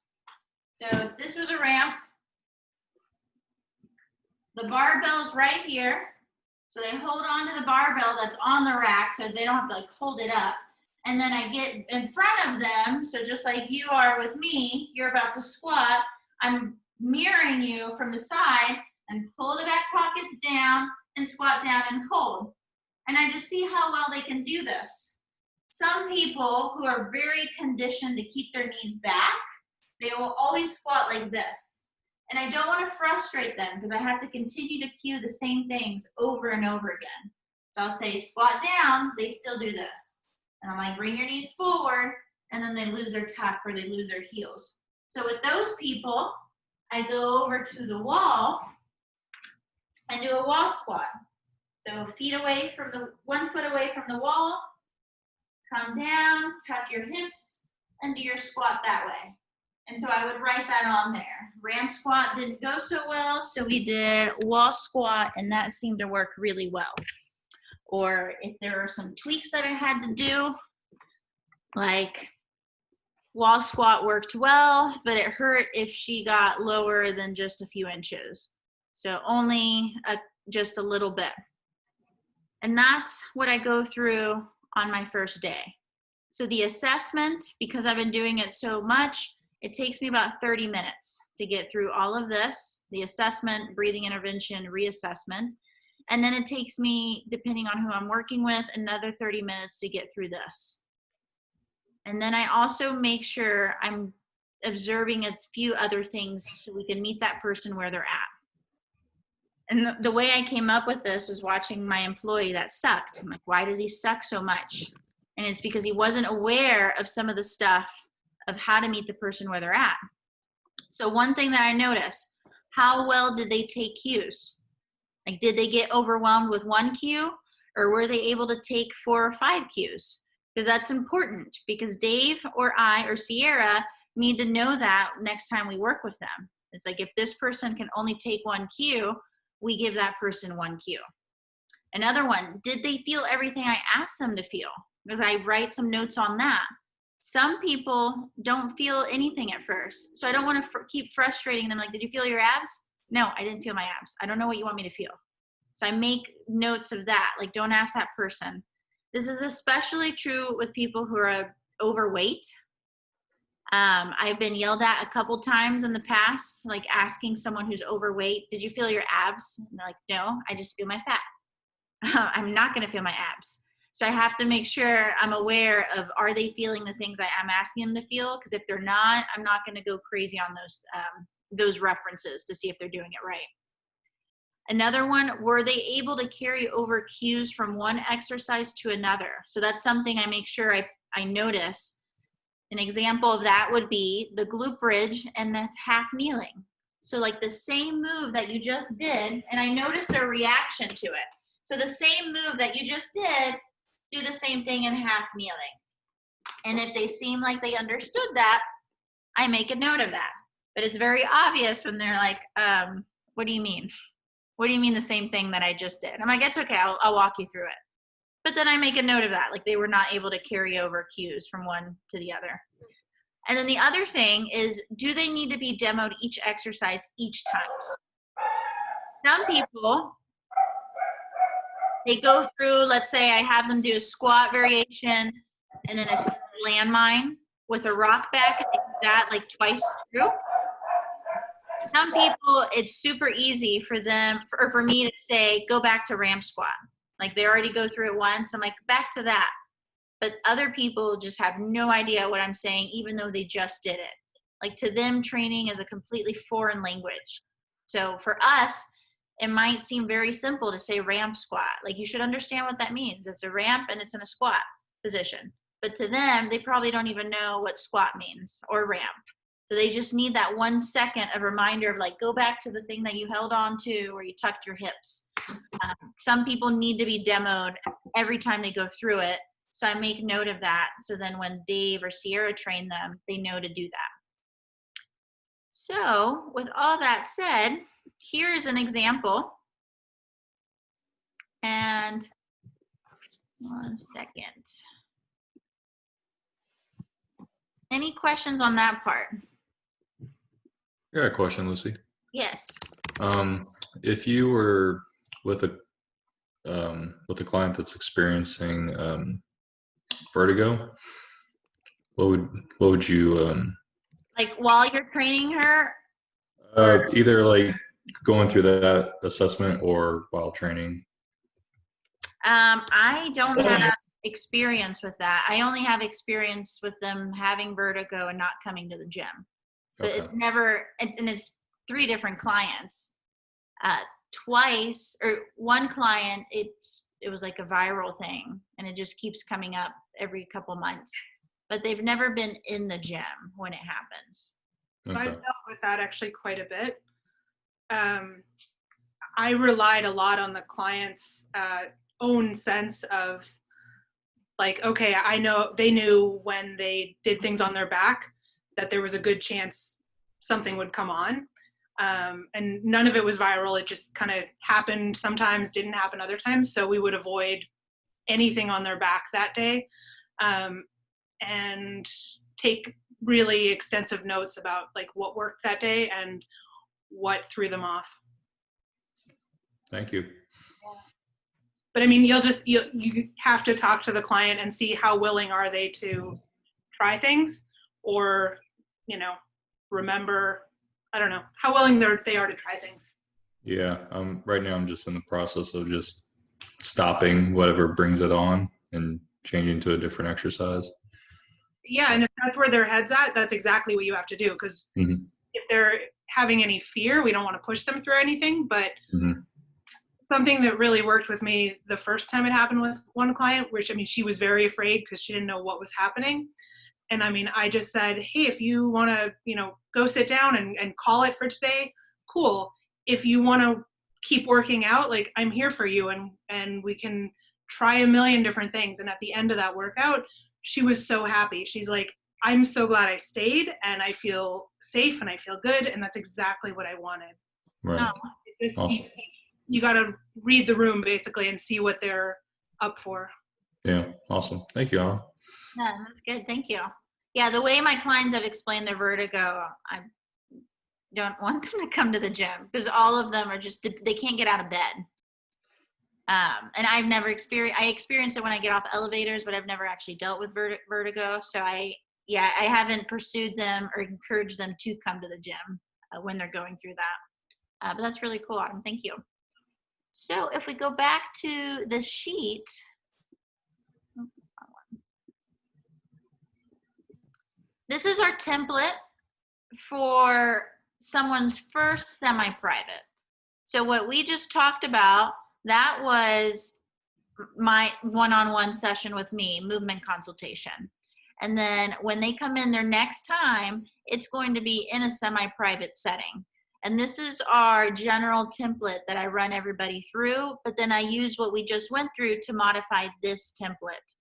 So if this was a ramp, the barbell's right here. So they hold on to the barbell that's on the rack so they don't have to like hold it up. And then I get in front of them. So just like you are with me, you're about to squat. I'm mirroring you from the side and pull the back pockets down and squat down and hold. And I just see how well they can do this. Some people who are very conditioned to keep their knees back, they will always squat like this. And I don't want to frustrate them because I have to continue to cue the same things over and over again. So I'll say squat down, they still do this. And I'm like, bring your knees forward, and then they lose their tuck or they lose their heels. So with those people, I go over to the wall and do a wall squat. So feet away from the, 1 foot away from the wall, come down, tuck your hips, and do your squat that way. And so I would write that on there. Ramp squat didn't go so well, so we did wall squat, and that seemed to work really well. Or if there were some tweaks that I had to do, like wall squat worked well, but it hurt if she got lower than just a few inches. So only just a little bit. And that's what I go through on my first day. So the assessment, because I've been doing it so much, it takes me about 30 minutes to get through all of this, the assessment, breathing intervention, reassessment. And then it takes me, depending on who I'm working with, another 30 minutes to get through this. And then I also make sure I'm observing a few other things so we can meet that person where they're at. And the way I came up with this was watching my employee that sucked. I'm like, why does he suck so much? And it's because he wasn't aware of some of the stuff of how to meet the person where they're at. So one thing that I noticed, how well did they take cues? Like, did they get overwhelmed with 1 cue, or were they able to take 4 or 5 cues? Because that's important, because Dave or I or Sierra need to know that next time we work with them. It's like, if this person can only take 1 cue, we give that person 1 cue. Another one, did they feel everything I asked them to feel? Because I write some notes on that. Some people don't feel anything at first. So I don't want to keep frustrating them. Like, did you feel your abs? No, I didn't feel my abs. I don't know what you want me to feel. So I make notes of that. Like, don't ask that person. This is especially true with people who are overweight. I've been yelled at a couple times in the past, like asking someone who's overweight, did you feel your abs? And they're like, no, I just feel my fat. I'm not going to feel my abs. So I have to make sure I'm aware of, are they feeling the things I'm asking them to feel? Because if they're not, I'm not going to go crazy on those references to see if they're doing it right. Another one, were they able to carry over cues from one exercise to another? So that's something I make sure I notice. An example of that would be the glute bridge and that's half kneeling. So like the same move that you just did, and I noticed a reaction to it. So the same move that you just did, do the same thing in half kneeling. And if they seem like they understood that, I make a note of that. But it's very obvious when they're like, what do you mean? What do you mean the same thing that I just did? I'm like, it's okay, I'll walk you through it. But then I make a note of that, like they were not able to carry over cues from one to the other. And then the other thing is, do they need to be demoed each exercise each time? Some people, they go through, let's say I have them do a squat variation and then a landmine with a rock back, and they do that like twice through. Some people, it's super easy for them, or for me to say, go back to ramp squat. Like they already go through it once. I'm like, back to that. But other people just have no idea what I'm saying, even though they just did it. Like to them, training is a completely foreign language. So for us, it might seem very simple to say ramp squat. Like, you should understand what that means. It's a ramp and it's in a squat position. But to them, they probably don't even know what squat means or ramp. So they just need that 1 second of reminder of, like, go back to the thing that you held on to or you tucked your hips. Some people need to be demoed every time they go through it. So I make note of that. So then when Dave or Sierra train them, they know to do that. So with all that said, here is an example. And 1 second. Any questions on that part? I got a question, Lucy. Yes. If you were with a client that's experiencing vertigo, what would you Like while you're training her? either like going through that assessment or while training? I don't have experience with that. I only have experience with them having vertigo and not coming to the gym. So Okay. it's 3 different clients. Twice, or one client, it was like a viral thing, and it just keeps coming up every couple months. But they've never been in the gym when it happens. So I've Okay. dealt with that actually quite a bit. I relied a lot on the client's own sense of, like, okay, I know they knew when they did things on their back that there was a good chance something would come on. And none of it was viral. It just kind of happened sometimes, didn't happen other times. So we would avoid anything on their back that day, and take really extensive notes about like what worked that day and what threw them off. Thank you. But I mean, you have to talk to the client and see how willing are they to try things, or, remember, I don't know, how willing they are to try things. Yeah. Right now I'm just in the process of just stopping whatever brings it on and changing to a different exercise. Yeah, and if that's where their head's at, that's exactly what you have to do. Because Mhm. if they're having any fear, we don't want to push them through anything. But Mhm. something that really worked with me the first time it happened with one client, which, I mean, she was very afraid because she didn't know what was happening. And I mean, I just said, hey, if you want to, go sit down and call it for today, cool. If you want to keep working out, like, I'm here for you, and we can try a million different things. And at the end of that workout, she was so happy. She's like, I'm so glad I stayed, and I feel safe and I feel good. And that's exactly what I wanted. Right. Awesome. You got to read the room basically and see what they're up for. Yeah. Awesome. Thank you, Alan. Yeah, that's good. Thank you. Yeah, the way my clients have explained their vertigo, I don't want them to come to the gym because all of them are just, they can't get out of bed. And I've never I experience it when I get off elevators, but I've never actually dealt with vertigo. So I haven't pursued them or encouraged them to come to the gym when they're going through that. But that's really cool, Autumn. Thank you. So if we go back to the sheet, this is our template for someone's first semi-private. So what we just talked about, that was my one-on-one session with me, movement consultation. And then when they come in their next time, it's going to be in a semi-private setting. And this is our general template that I run everybody through, but then I use what we just went through to modify this template.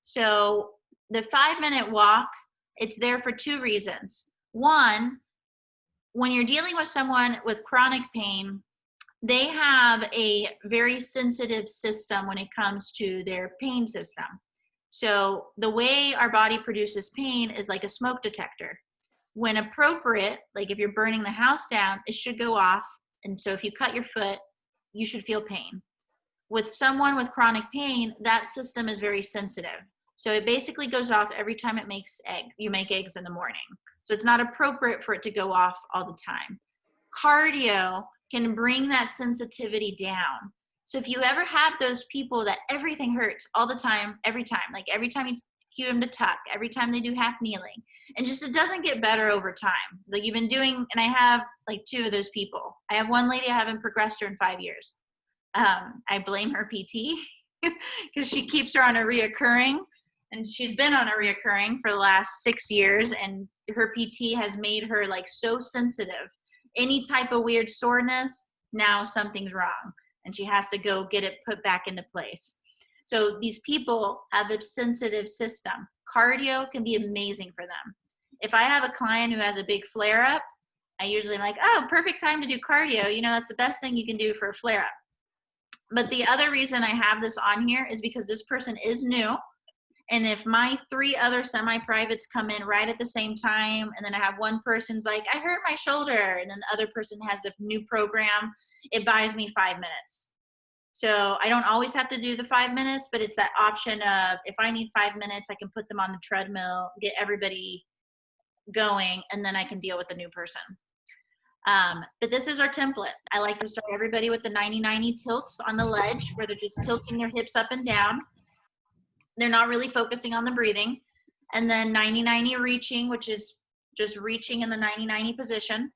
So the 5-minute walk, it's there for 2 reasons. One, when you're dealing with someone with chronic pain, they have a very sensitive system when it comes to their pain system. So the way our body produces pain is like a smoke detector. When appropriate, like if you're burning the house down, it should go off. And so if you cut your foot, you should feel pain. With someone with chronic pain, that system is very sensitive. So it basically goes off every time it makes you make eggs in the morning. So it's not appropriate for it to go off all the time. Cardio can bring that sensitivity down. So if you ever have those people that everything hurts all the time, every time, like every time you cue them to tuck, every time they do half kneeling. And just, it doesn't get better over time. Like you've been doing, and I have like 2 of those people. I have one lady, I haven't progressed her in 5 years. I blame her PT because she keeps her on a reoccurring, and she's been on a reoccurring for the last 6 years, and her PT has made her like so sensitive. Any type of weird soreness, now something's wrong, and she has to go get it put back into place. So these people have a sensitive system. Cardio can be amazing for them. If I have a client who has a big flare up, I usually am like, oh, perfect time to do cardio. You know, that's the best thing you can do for a flare up. But the other reason I have this on here is because this person is new. And if my 3 other semi-privates come in right at the same time, and then I have one person's like, I hurt my shoulder, and then the other person has a new program, it buys me 5 minutes. So I don't always have to do the 5 minutes, but it's that option of, if I need 5 minutes, I can put them on the treadmill, get everybody going, and then I can deal with the new person. But this is our template. I like to start everybody with the 90-90 tilts on the ledge, where they're just tilting their hips up and down. They're not really focusing on the breathing. And then 90-90 reaching, which is just reaching in the 90-90 position.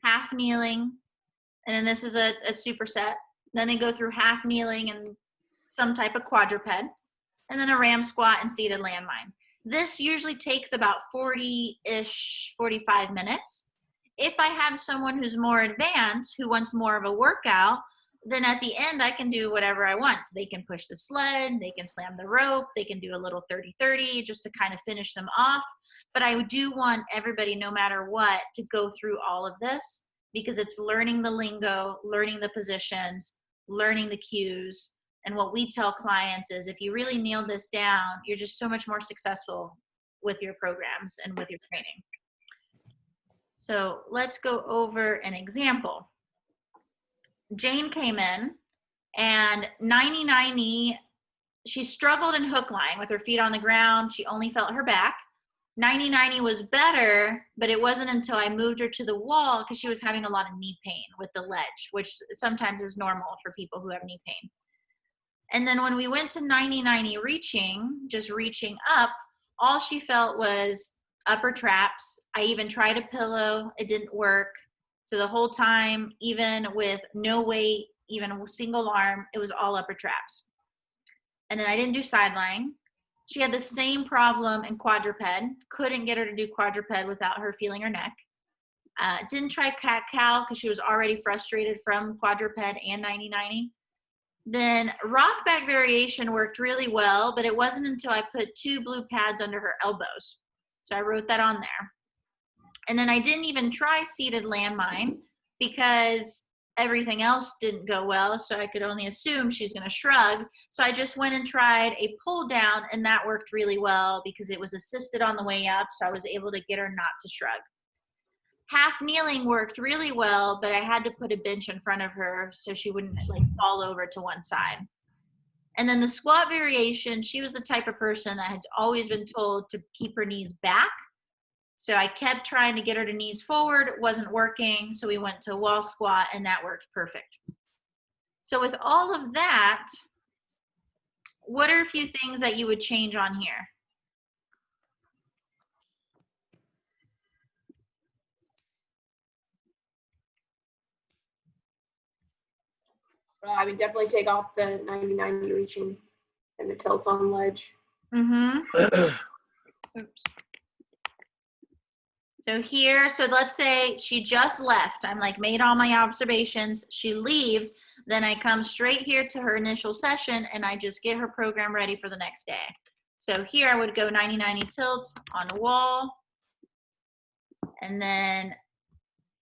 Half kneeling, and then this is a superset. Then they go through half kneeling and some type of quadruped, and then a ram squat and seated landmine. This usually takes about 40-ish, 45 minutes. If I have someone who's more advanced, who wants more of a workout, then at the end, I can do whatever I want. They can push the sled, they can slam the rope, they can do a little 30-30 just to kind of finish them off. But I do want everybody, no matter what, to go through all of this, because it's learning the lingo, learning the positions, learning the cues. And what we tell clients is, if you really nail this down, you're just so much more successful with your programs and with your training. So let's go over an example. Jane came in, and 90-90, she struggled in hook line with her feet on the ground. She only felt her back. 90-90 was better, but it wasn't until I moved her to the wall, because she was having a lot of knee pain with the ledge, which sometimes is normal for people who have knee pain. And then when we went to 90-90 reaching, just reaching up, all she felt was upper traps. I even tried a pillow. It didn't work. So the whole time, even with no weight, even a single arm, it was all upper traps. And then I didn't do sideline. She had the same problem in quadruped. Couldn't get her to do quadruped without her feeling her neck. Didn't try cat-cow because she was already frustrated from quadruped and 90-90. Then rock back variation worked really well, but it wasn't until I put 2 blue pads under her elbows. So I wrote that on there. And then I didn't even try seated landmine because everything else didn't go well. So I could only assume she's going to shrug. So I just went and tried a pull down, and that worked really well because it was assisted on the way up. So I was able to get her not to shrug. Half kneeling worked really well, but I had to put a bench in front of her so she wouldn't like fall over to one side. And then the squat variation, she was the type of person that had always been told to keep her knees back. So I kept trying to get her to knees forward. It wasn't working. So we went to a wall squat, and that worked perfect. So with all of that, what are a few things that you would change on here? I would definitely take off the 90-90 reaching and the tilts on ledge. Mm-hmm. Oops. So here, so let's say she just left. I'm like made all my observations. She leaves. Then I come straight here to her initial session, and I just get her program ready for the next day. So here I would go 90-90 tilts on the wall. And then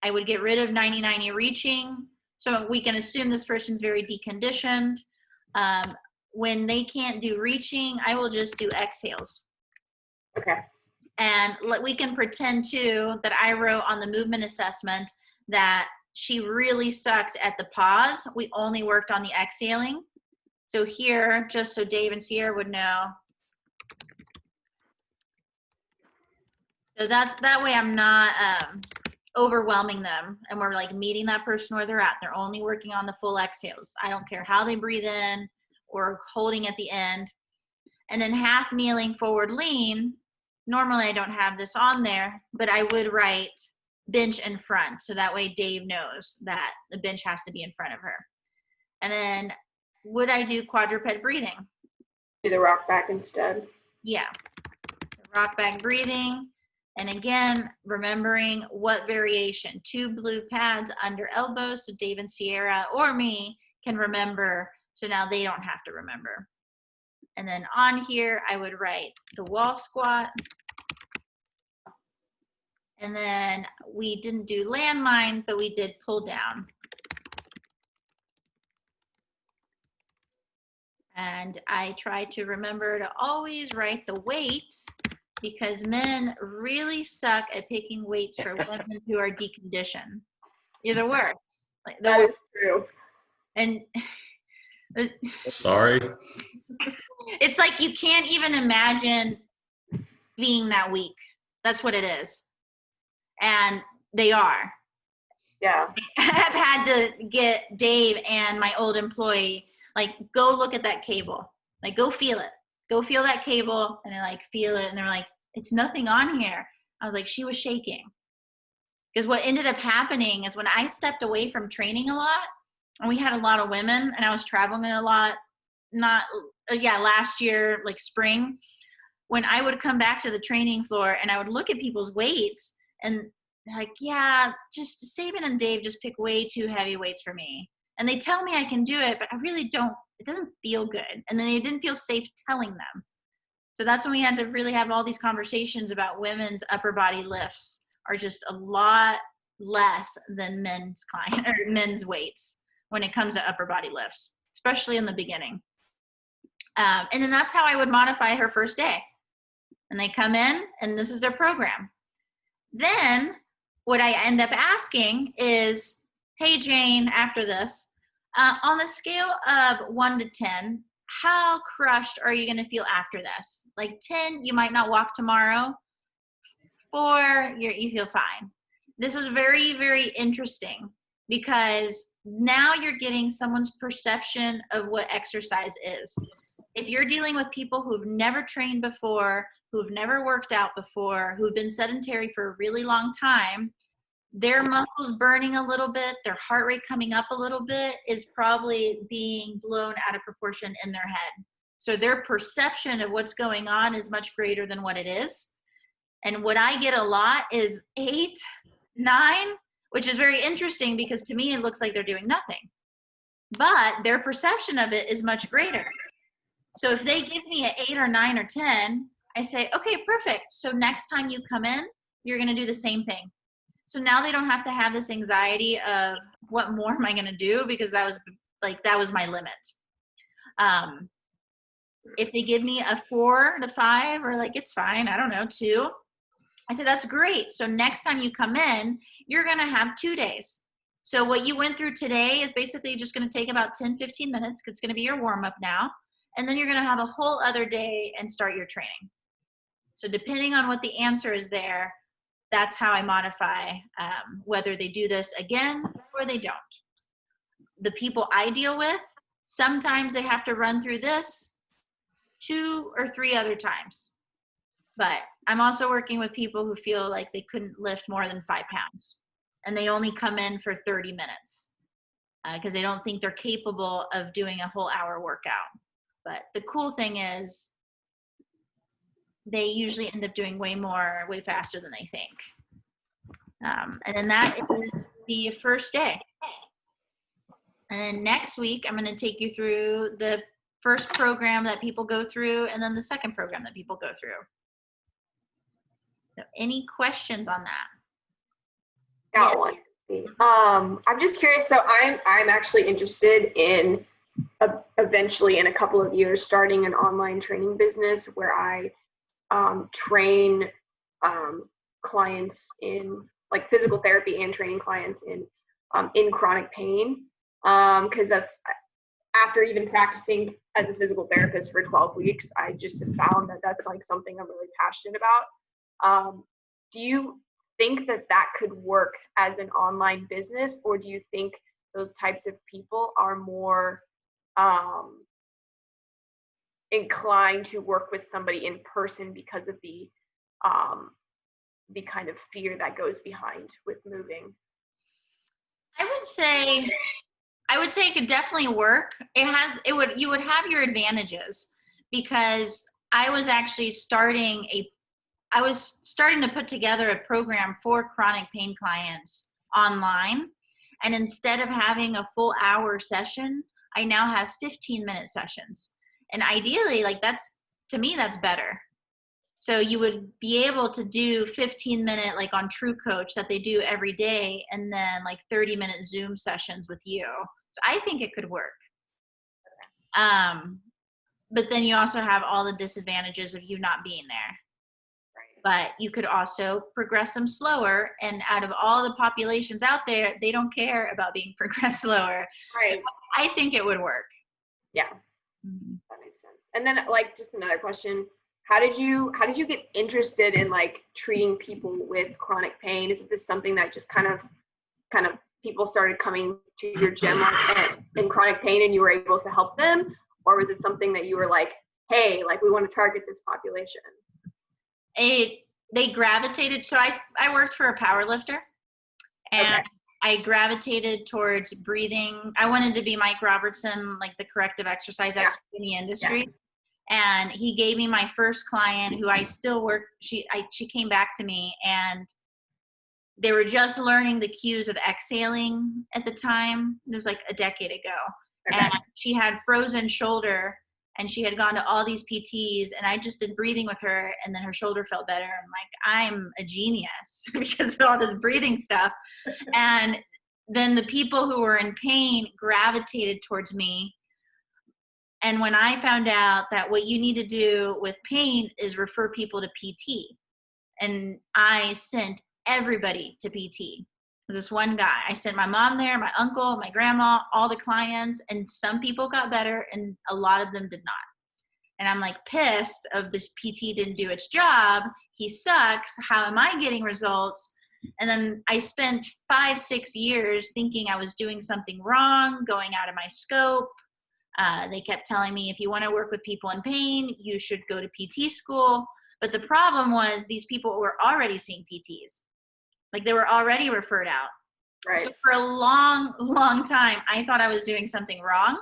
I would get rid of 90-90 reaching. So we can assume this person's very deconditioned. When they can't do reaching, I will just do exhales. Okay. And we can pretend too that I wrote on the movement assessment that she really sucked at the pause. We only worked on the exhaling. So here, just so Dave and Sierra would know. So that way I'm not overwhelming them, and we're like meeting that person where they're at. They're only working on the full exhales. I don't care how they breathe in or holding at the end. And then half kneeling forward lean. Normally I don't have this on there, but I would write bench in front. So that way Dave knows that the bench has to be in front of her. And then would I do quadruped breathing? Do the rock back instead. Yeah. Rock back breathing. And again, remembering what variation. 2 blue pads under elbows so Dave and Sierra or me can remember. So now they don't have to remember. And then on here, I would write the wall squat. And then we didn't do landmine, but we did pull down. And I try to remember to always write the weights because men really suck at picking weights for women who are deconditioned. You're the worst. Like, That is true. and Sorry. it's like you can't even imagine being that weak. That's what it is. And they are. Yeah. I've had to get Dave and my old employee, like, go look at that cable. Like, go feel it. Go feel that cable. And they like feel it. And they're like, it's nothing on here. I was like, she was shaking. Because what ended up happening is when I stepped away from training a lot, and we had a lot of women, and I was traveling a lot, last year, like spring, when I would come back to the training floor and I would look at people's weights and like, yeah, just Sabin and Dave just pick way too heavy weights for me. And they tell me I can do it, but I really don't, it doesn't feel good. And then they didn't feel safe telling them. So that's when we had to really have all these conversations about women's upper body lifts are just a lot less than men's weights when it comes to upper body lifts, especially in the beginning. And then that's how I would modify her first day. And they come in and this is their program. Then what I end up asking is, hey, Jane, after this, on the scale of 1 to 10, how crushed are you going to feel after this? Like 10, you might not walk tomorrow. 4, you feel fine. This is very, very interesting because now you're getting someone's perception of what exercise is. If you're dealing with people who've never trained before, who've never worked out before, who've been sedentary for a really long time, their muscles burning a little bit, their heart rate coming up a little bit is probably being blown out of proportion in their head. So their perception of what's going on is much greater than what it is. And what I get a lot is 8, 9, which is very interesting because to me it looks like they're doing nothing. But their perception of it is much greater. So if they give me an 8 or 9 or 10, I say, okay, perfect. So next time you come in, you're going to do the same thing. So now they don't have to have this anxiety of what more am I going to do? Because that was my limit. If they give me a 4 to 5 or like, it's fine, I don't know, 2, I say, that's great. So next time you come in, you're going to have 2 days. So what you went through today is basically just going to take about 10, 15 minutes because it's going to be your warm up now. And then you're going to have a whole other day and start your training. So depending on what the answer is there, that's how I modify whether they do this again or they don't. The people I deal with, sometimes they have to run through this 2 or 3 other times. But I'm also working with people who feel like they couldn't lift more than 5 pounds. And they only come in for 30 minutes because they don't think they're capable of doing a whole hour workout. But the cool thing is they usually end up doing way faster than they think. And then that is the first day. And then next week, I'm going to take you through the first program that people go through and then the second program that people go through. So any questions on that? Got one. I'm just curious. So I'm actually interested in eventually in a couple of years starting an online training business where I train clients in like physical therapy and training clients in chronic pain. Because that's after even practicing as a physical therapist for 12 weeks, I just have found that that's like something I'm really passionate about. Do you think that that could work as an online business, or do you think those types of people are more inclined to work with somebody in person because of the kind of fear that goes behind with moving? I would say it could definitely work. You would have your advantages, because I was actually starting to put together a program for chronic pain clients online. And instead of having a full hour session, I now have 15-minute sessions. And ideally, like to me, that's better. So you would be able to do 15-minute, like on True Coach that they do every day, and then like 30-minute Zoom sessions with you. So I think it could work. But then you also have all the disadvantages of you not being there. But you could also progress them slower. And out of all the populations out there, they don't care about being progressed slower. Right. So I think it would work. Yeah. That makes sense. And then like just another question. How did you get interested in like treating people with chronic pain? Is this something that just kind of people started coming to your gym in chronic pain and you were able to help them? Or was it something that you were like, hey, like we want to target this population? They gravitated. So I worked for a power lifter, and okay. I gravitated towards breathing. I wanted to be Mike Robertson, like the corrective exercise expert in the industry. Yeah. And he gave me my first client, who I still work. She came back to me, and they were just learning the cues of exhaling at the time. It was like a decade ago. Okay. And she had frozen shoulder, and she had gone to all these PTs, and I just did breathing with her, and then her shoulder felt better. I'm like, I'm a genius because of all this breathing stuff. And then the people who were in pain gravitated towards me. And when I found out that what you need to do with pain is refer people to PT, and I sent everybody to PT. This one guy, I sent my mom there, my uncle, my grandma, all the clients, and some people got better and a lot of them did not. And I'm like pissed of this PT didn't do its job. He sucks. How am I getting results? And then I spent 5-6 years thinking I was doing something wrong, going out of my scope. They kept telling me, if you want to work with people in pain, you should go to PT school. But the problem was these people were already seeing PTs. Like they were already referred out. Right. So for a long, long time, I thought I was doing something wrong.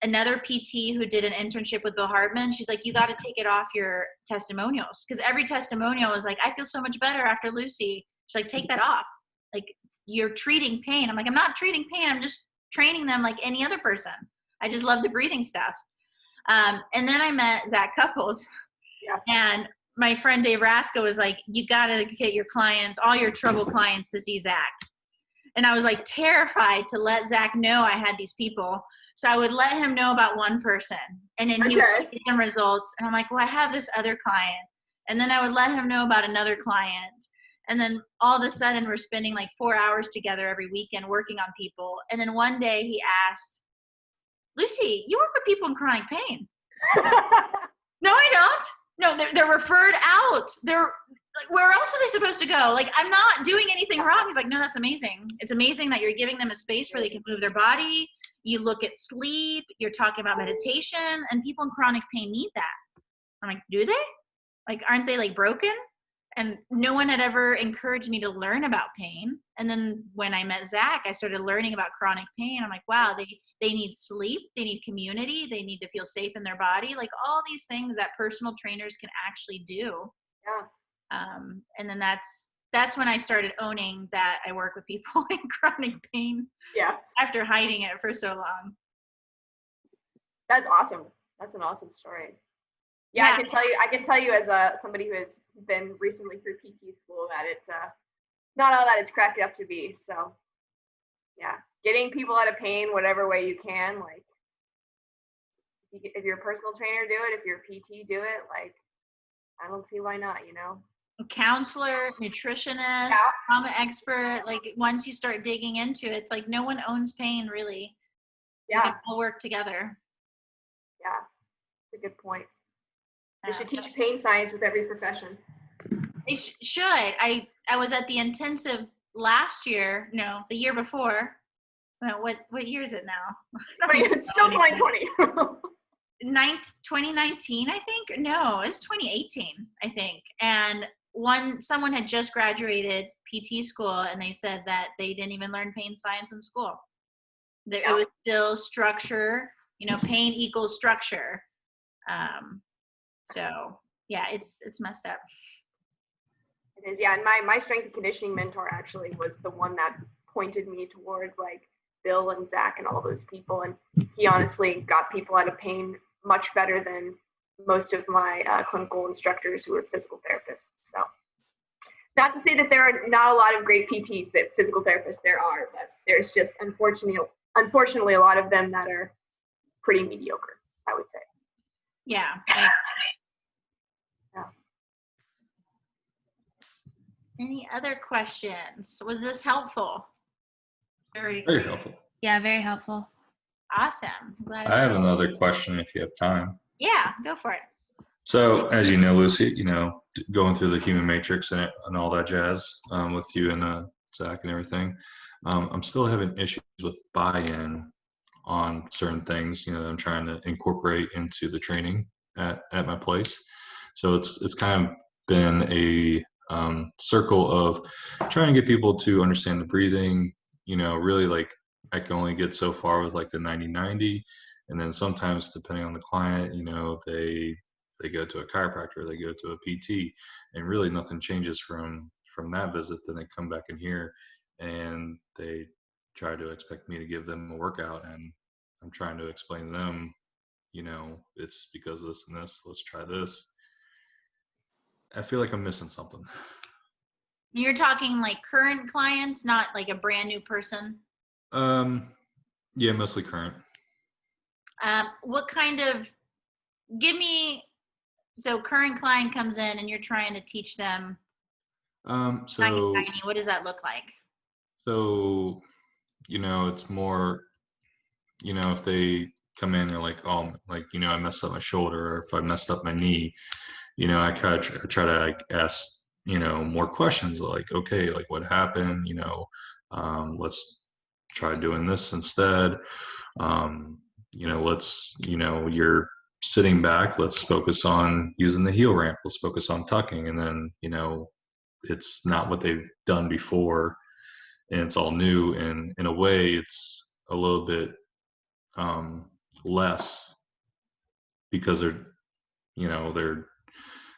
Another PT who did an internship with Bill Hartman, she's like, you got to take it off your testimonials. Because every testimonial is like, I feel so much better after Lucy. She's like, take that off. Like, you're treating pain. I'm like, I'm not treating pain. I'm just training them like any other person. I just love the breathing stuff. And then I met Zach Couples. Yeah. And my friend Dave Rasko was like, you got to get your clients, all your trouble clients, to see Zach. And I was like terrified to let Zach know I had these people. So I would let him know about one person, and then he would get them results. And I'm like, well, I have this other client. And then I would let him know about another client. And then all of a sudden we're spending like 4 hours together every weekend working on people. And then one day he asked, Lucy, you work with people in chronic pain. No, I don't. No, they're referred out. They're like, where else are they supposed to go? Like, I'm not doing anything wrong. He's like, no, that's amazing. It's amazing that you're giving them a space where they can move their body. You look at sleep. You're talking about meditation, and people in chronic pain need that. I'm like, do they? Like, aren't they like broken? And no one had ever encouraged me to learn about pain. And then when I met Zach, I started learning about chronic pain. I'm like, wow, they need sleep. They need community. They need to feel safe in their body. Like all these things that personal trainers can actually do. Yeah. And then that's when I started owning that I work with people in chronic pain. Yeah. After hiding it for so long. That's awesome. That's an awesome story. Yeah, I can tell you as somebody who has been recently through PT school that it's not all that it's cracked up to be. So yeah, getting people out of pain whatever way you can. Like if you're a personal trainer, do it. If you're a PT, do it. Like I don't see why not, you know. Counselor, nutritionist, trauma expert. Like once you start digging into it, it's like no one owns pain really. Yeah, we can all work together. Yeah, that's a good point. They should teach pain science with every profession. They should. I was at the intensive last year. No, the year before. Well, what year is it now? It's still 2020. 2019, I think. No, it's 2018, I think. And someone had just graduated PT school, and they said that they didn't even learn pain science in school. That it was still structure, pain equals structure. So yeah, it's messed up. It is, yeah. And my strength and conditioning mentor actually was the one that pointed me towards like Bill and Zach and all those people. And he honestly got people out of pain much better than most of my clinical instructors who were physical therapists. So not to say that there are not a lot of great PTs, that physical therapists there are, but there's just unfortunately a lot of them that are pretty mediocre, I would say. Yeah. Any other questions? Was this helpful? Very helpful. Yeah, very helpful. Awesome. Glad I have another question if you have time. Yeah, go for it. So, as you know, Lucy, going through the human matrix and all that jazz with you and Zach and everything, I'm still having issues with buy-in on certain things, that I'm trying to incorporate into the training at my place. So it's kind of been a circle of trying to get people to understand the breathing, really like I can only get so far with like the 90-90. And then sometimes depending on the client, they go to a chiropractor, they go to a PT, and really nothing changes from that visit. Then they come back in here and they try to expect me to give them a workout, and I'm trying to explain to them, it's because of this and this, let's try this. I feel like I'm missing something. You're talking like current clients, not like a brand new person? Yeah, mostly current. What kind of, so current client comes in and you're trying to teach them So what does that look like? So, it's more, if they come in, they're like, oh, like, I messed up my shoulder, or if I messed up my knee, I try to like ask, more questions like, okay, like what happened, let's try doing this instead. Let's, you're sitting back, let's focus on using the heel ramp, let's focus on tucking. And then, it's not what they've done before, and it's all new, and in a way it's a little bit less because they're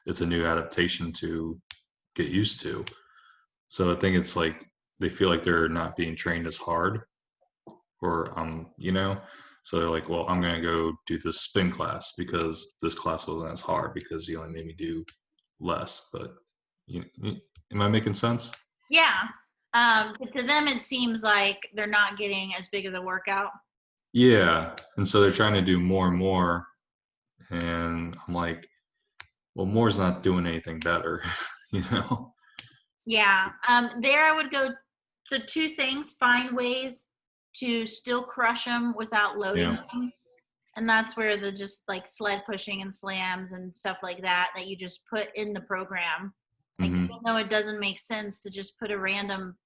it's a new adaptation to get used to. So I think it's like they feel like they're not being trained as hard, or so they're like, well, I'm gonna go do this spin class because this class wasn't as hard because you only made me do less. But am I making sense? Yeah. To them, it seems like they're not getting as big of a workout. Yeah. And so they're trying to do more and more. And I'm like, well, more's not doing anything better, Yeah. There I would go to two things: find ways to still crush them without loading them. And that's where the just like sled pushing and slams and stuff like that you just put in the program. Like, even though it doesn't make sense to just put a random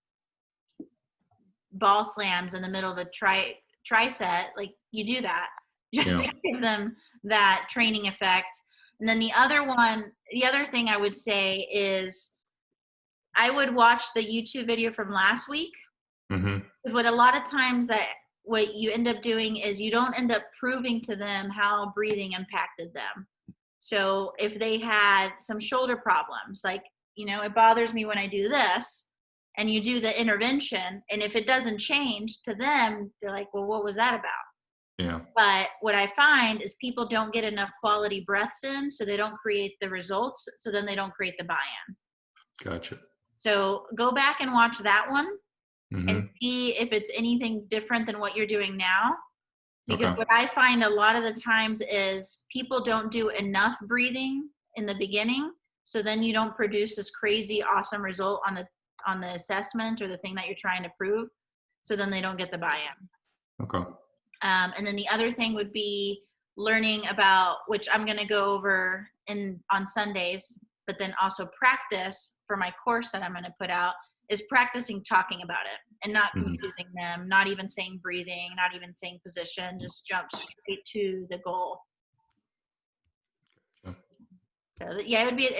ball slams in the middle of a tri-set, like you do that just to give them that training effect. And then the other thing I would say is I would watch the YouTube video from last week. Because what a lot of times what you end up doing is you don't end up proving to them how breathing impacted them. So if they had some shoulder problems, like, it bothers me when I do this, and you do the intervention, and if it doesn't change to them, they're like, well, what was that about? Yeah. But what I find is people don't get enough quality breaths in, so they don't create the results, so then they don't create the buy-in. Gotcha. So go back and watch that one and see if it's anything different than what you're doing now. Because what I find a lot of the times is people don't do enough breathing in the beginning, so then you don't produce this crazy awesome result on the assessment or the thing that you're trying to prove, so then they don't get the buy-in. Okay. And then the other thing would be learning about, which I'm going to go over on Sundays, but then also practice for my course that I'm going to put out, is practicing talking about it and not confusing them, not even saying breathing, not even saying position, just jump straight to the goal. So yeah, it would be.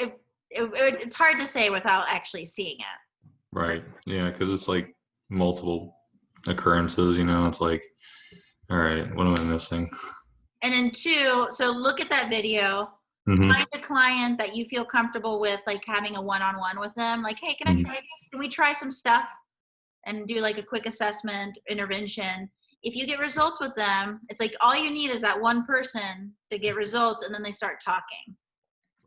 It's hard to say without actually seeing it. Right. Yeah, because it's like multiple occurrences. It's like, all right, what am I missing? And then 2, so look at that video. Hmm. Find a client that you feel comfortable with, like having a one-on-one with them. Like, hey, can we try some stuff and do like a quick assessment intervention? If you get results with them, it's like all you need is that one person to get results, and then they start talking.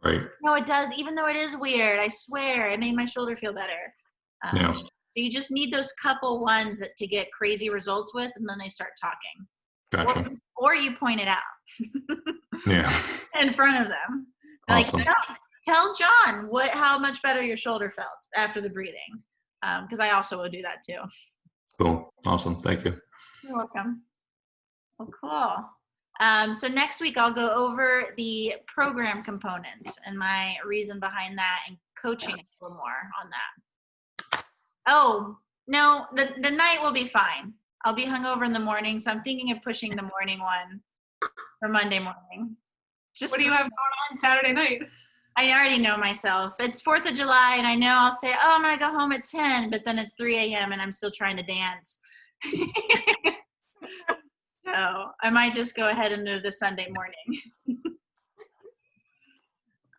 Right. No, it does. Even though it is weird, I swear, it made my shoulder feel better. Yeah. So you just need those couple ones to get crazy results with, and then they start talking. Gotcha. Or you point it out. Yeah. In front of them. Awesome. Like, tell John how much better your shoulder felt after the breathing. Because I also will do that too. Cool. Awesome. Thank you. You're welcome. Well, cool. So next week I'll go over the program component and my reason behind that and coaching a little more on that. Oh, no, the night will be fine. I'll be hungover in the morning, so I'm thinking of pushing the morning one for Monday morning. What do you have going on Saturday night? I already know myself. It's 4th of July, and I know I'll say, oh, I'm going to go home at 10, but then it's 3 a.m., and I'm still trying to dance. So I might just go ahead and move the Sunday morning.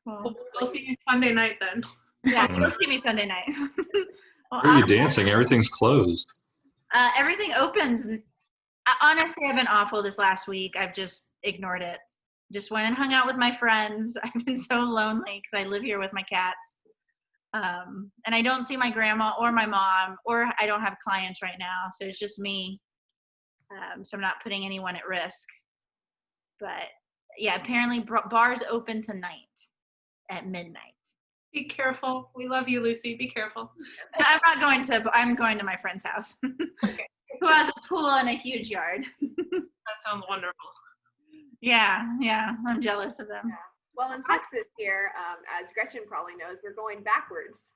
Cool. We'll see you Sunday night then. Yeah, you'll see me Sunday night. Well, Where are you dancing? Everything's closed. everything opens. Honestly, I've been awful this last week. I've just ignored it. Just went and hung out with my friends. I've been so lonely because I live here with my cats. And I don't see my grandma or my mom, or I don't have clients right now. So it's just me. So I'm not putting anyone at risk. But yeah, apparently bars open tonight at midnight. Be careful. We love you, Lucy. Be careful. I'm going to my friend's house. Okay. Who has a pool and a huge yard. That sounds wonderful. Yeah, I'm jealous of them. Well, in Texas here, as Gretchen probably knows, we're going backwards.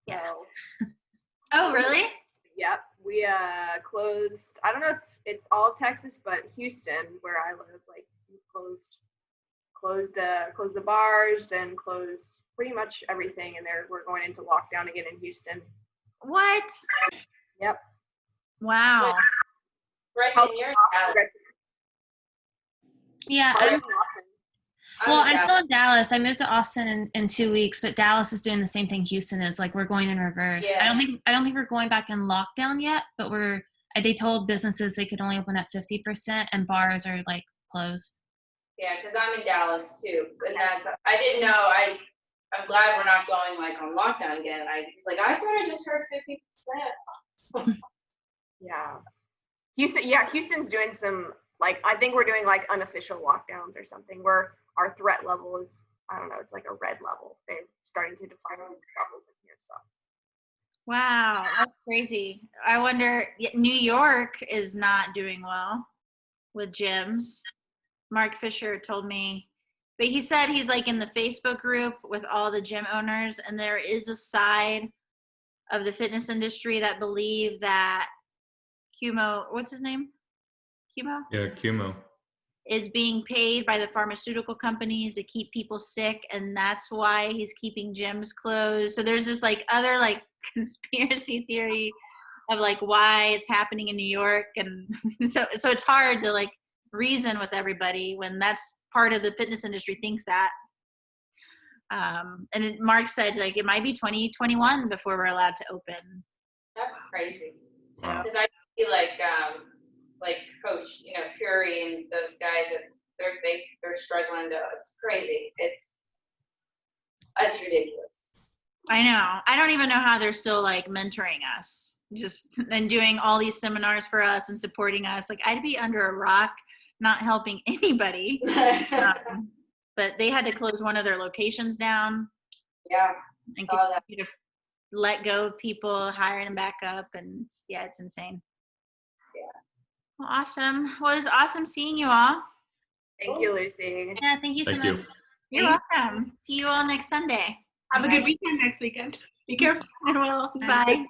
So, Yeah. Oh, really? Yep. We closed, I don't know if it's all of Texas, but Houston, where I live, like closed the bars, then closed pretty much everything, and we're going into lockdown again in Houston. What? Yep. Wow. Gretchen, you're in Dallas. Yeah. I'm in I'm Austin. still in Dallas. I moved to Austin in 2 weeks, but Dallas is doing the same thing Houston is. Like, we're going in reverse. Yeah. I don't think we're going back in lockdown yet, but they told businesses they could only open at 50% and bars are like closed. Yeah, because I'm in Dallas too, and I didn't know. I'm glad we're not going like on lockdown again. It's like I thought I just heard 50%. Yeah. Houston's doing some, like, I think we're doing like unofficial lockdowns or something where our threat level is, I don't know, it's like a red level. They're starting to define levels in here. So. Wow, that's crazy. I wonder, New York is not doing well with gyms. Mark Fisher told me, but he said he's like in the Facebook group with all the gym owners, and there is a side of the fitness industry that believe that what's his name? Cumo? Yeah, Cumo. Is being paid by the pharmaceutical companies to keep people sick, and that's why he's keeping gyms closed. So there's this like other like conspiracy theory of like why it's happening in New York, and so it's hard to like reason with everybody when that's part of the fitness industry thinks that. And Mark said like it might be 2021 before we're allowed to open. That's crazy. Wow. Because I feel like Coach, Fury and those guys, they're struggling to. It's crazy. That's ridiculous. I know. I don't even know how they're still like mentoring us, just and doing all these seminars for us and supporting us. Like I'd be under a rock, not helping anybody. But they had to close one of their locations down. Yeah, And saw that. continue to let go of people, hire them back up, and yeah, it's insane. Yeah. Well, awesome. Well, it was awesome seeing you all. Thank you, Lucy. Yeah, thank you so Thank much. you. You're welcome. See you all next Sunday. Have a good weekend next weekend. Be careful. I will. Bye. Bye.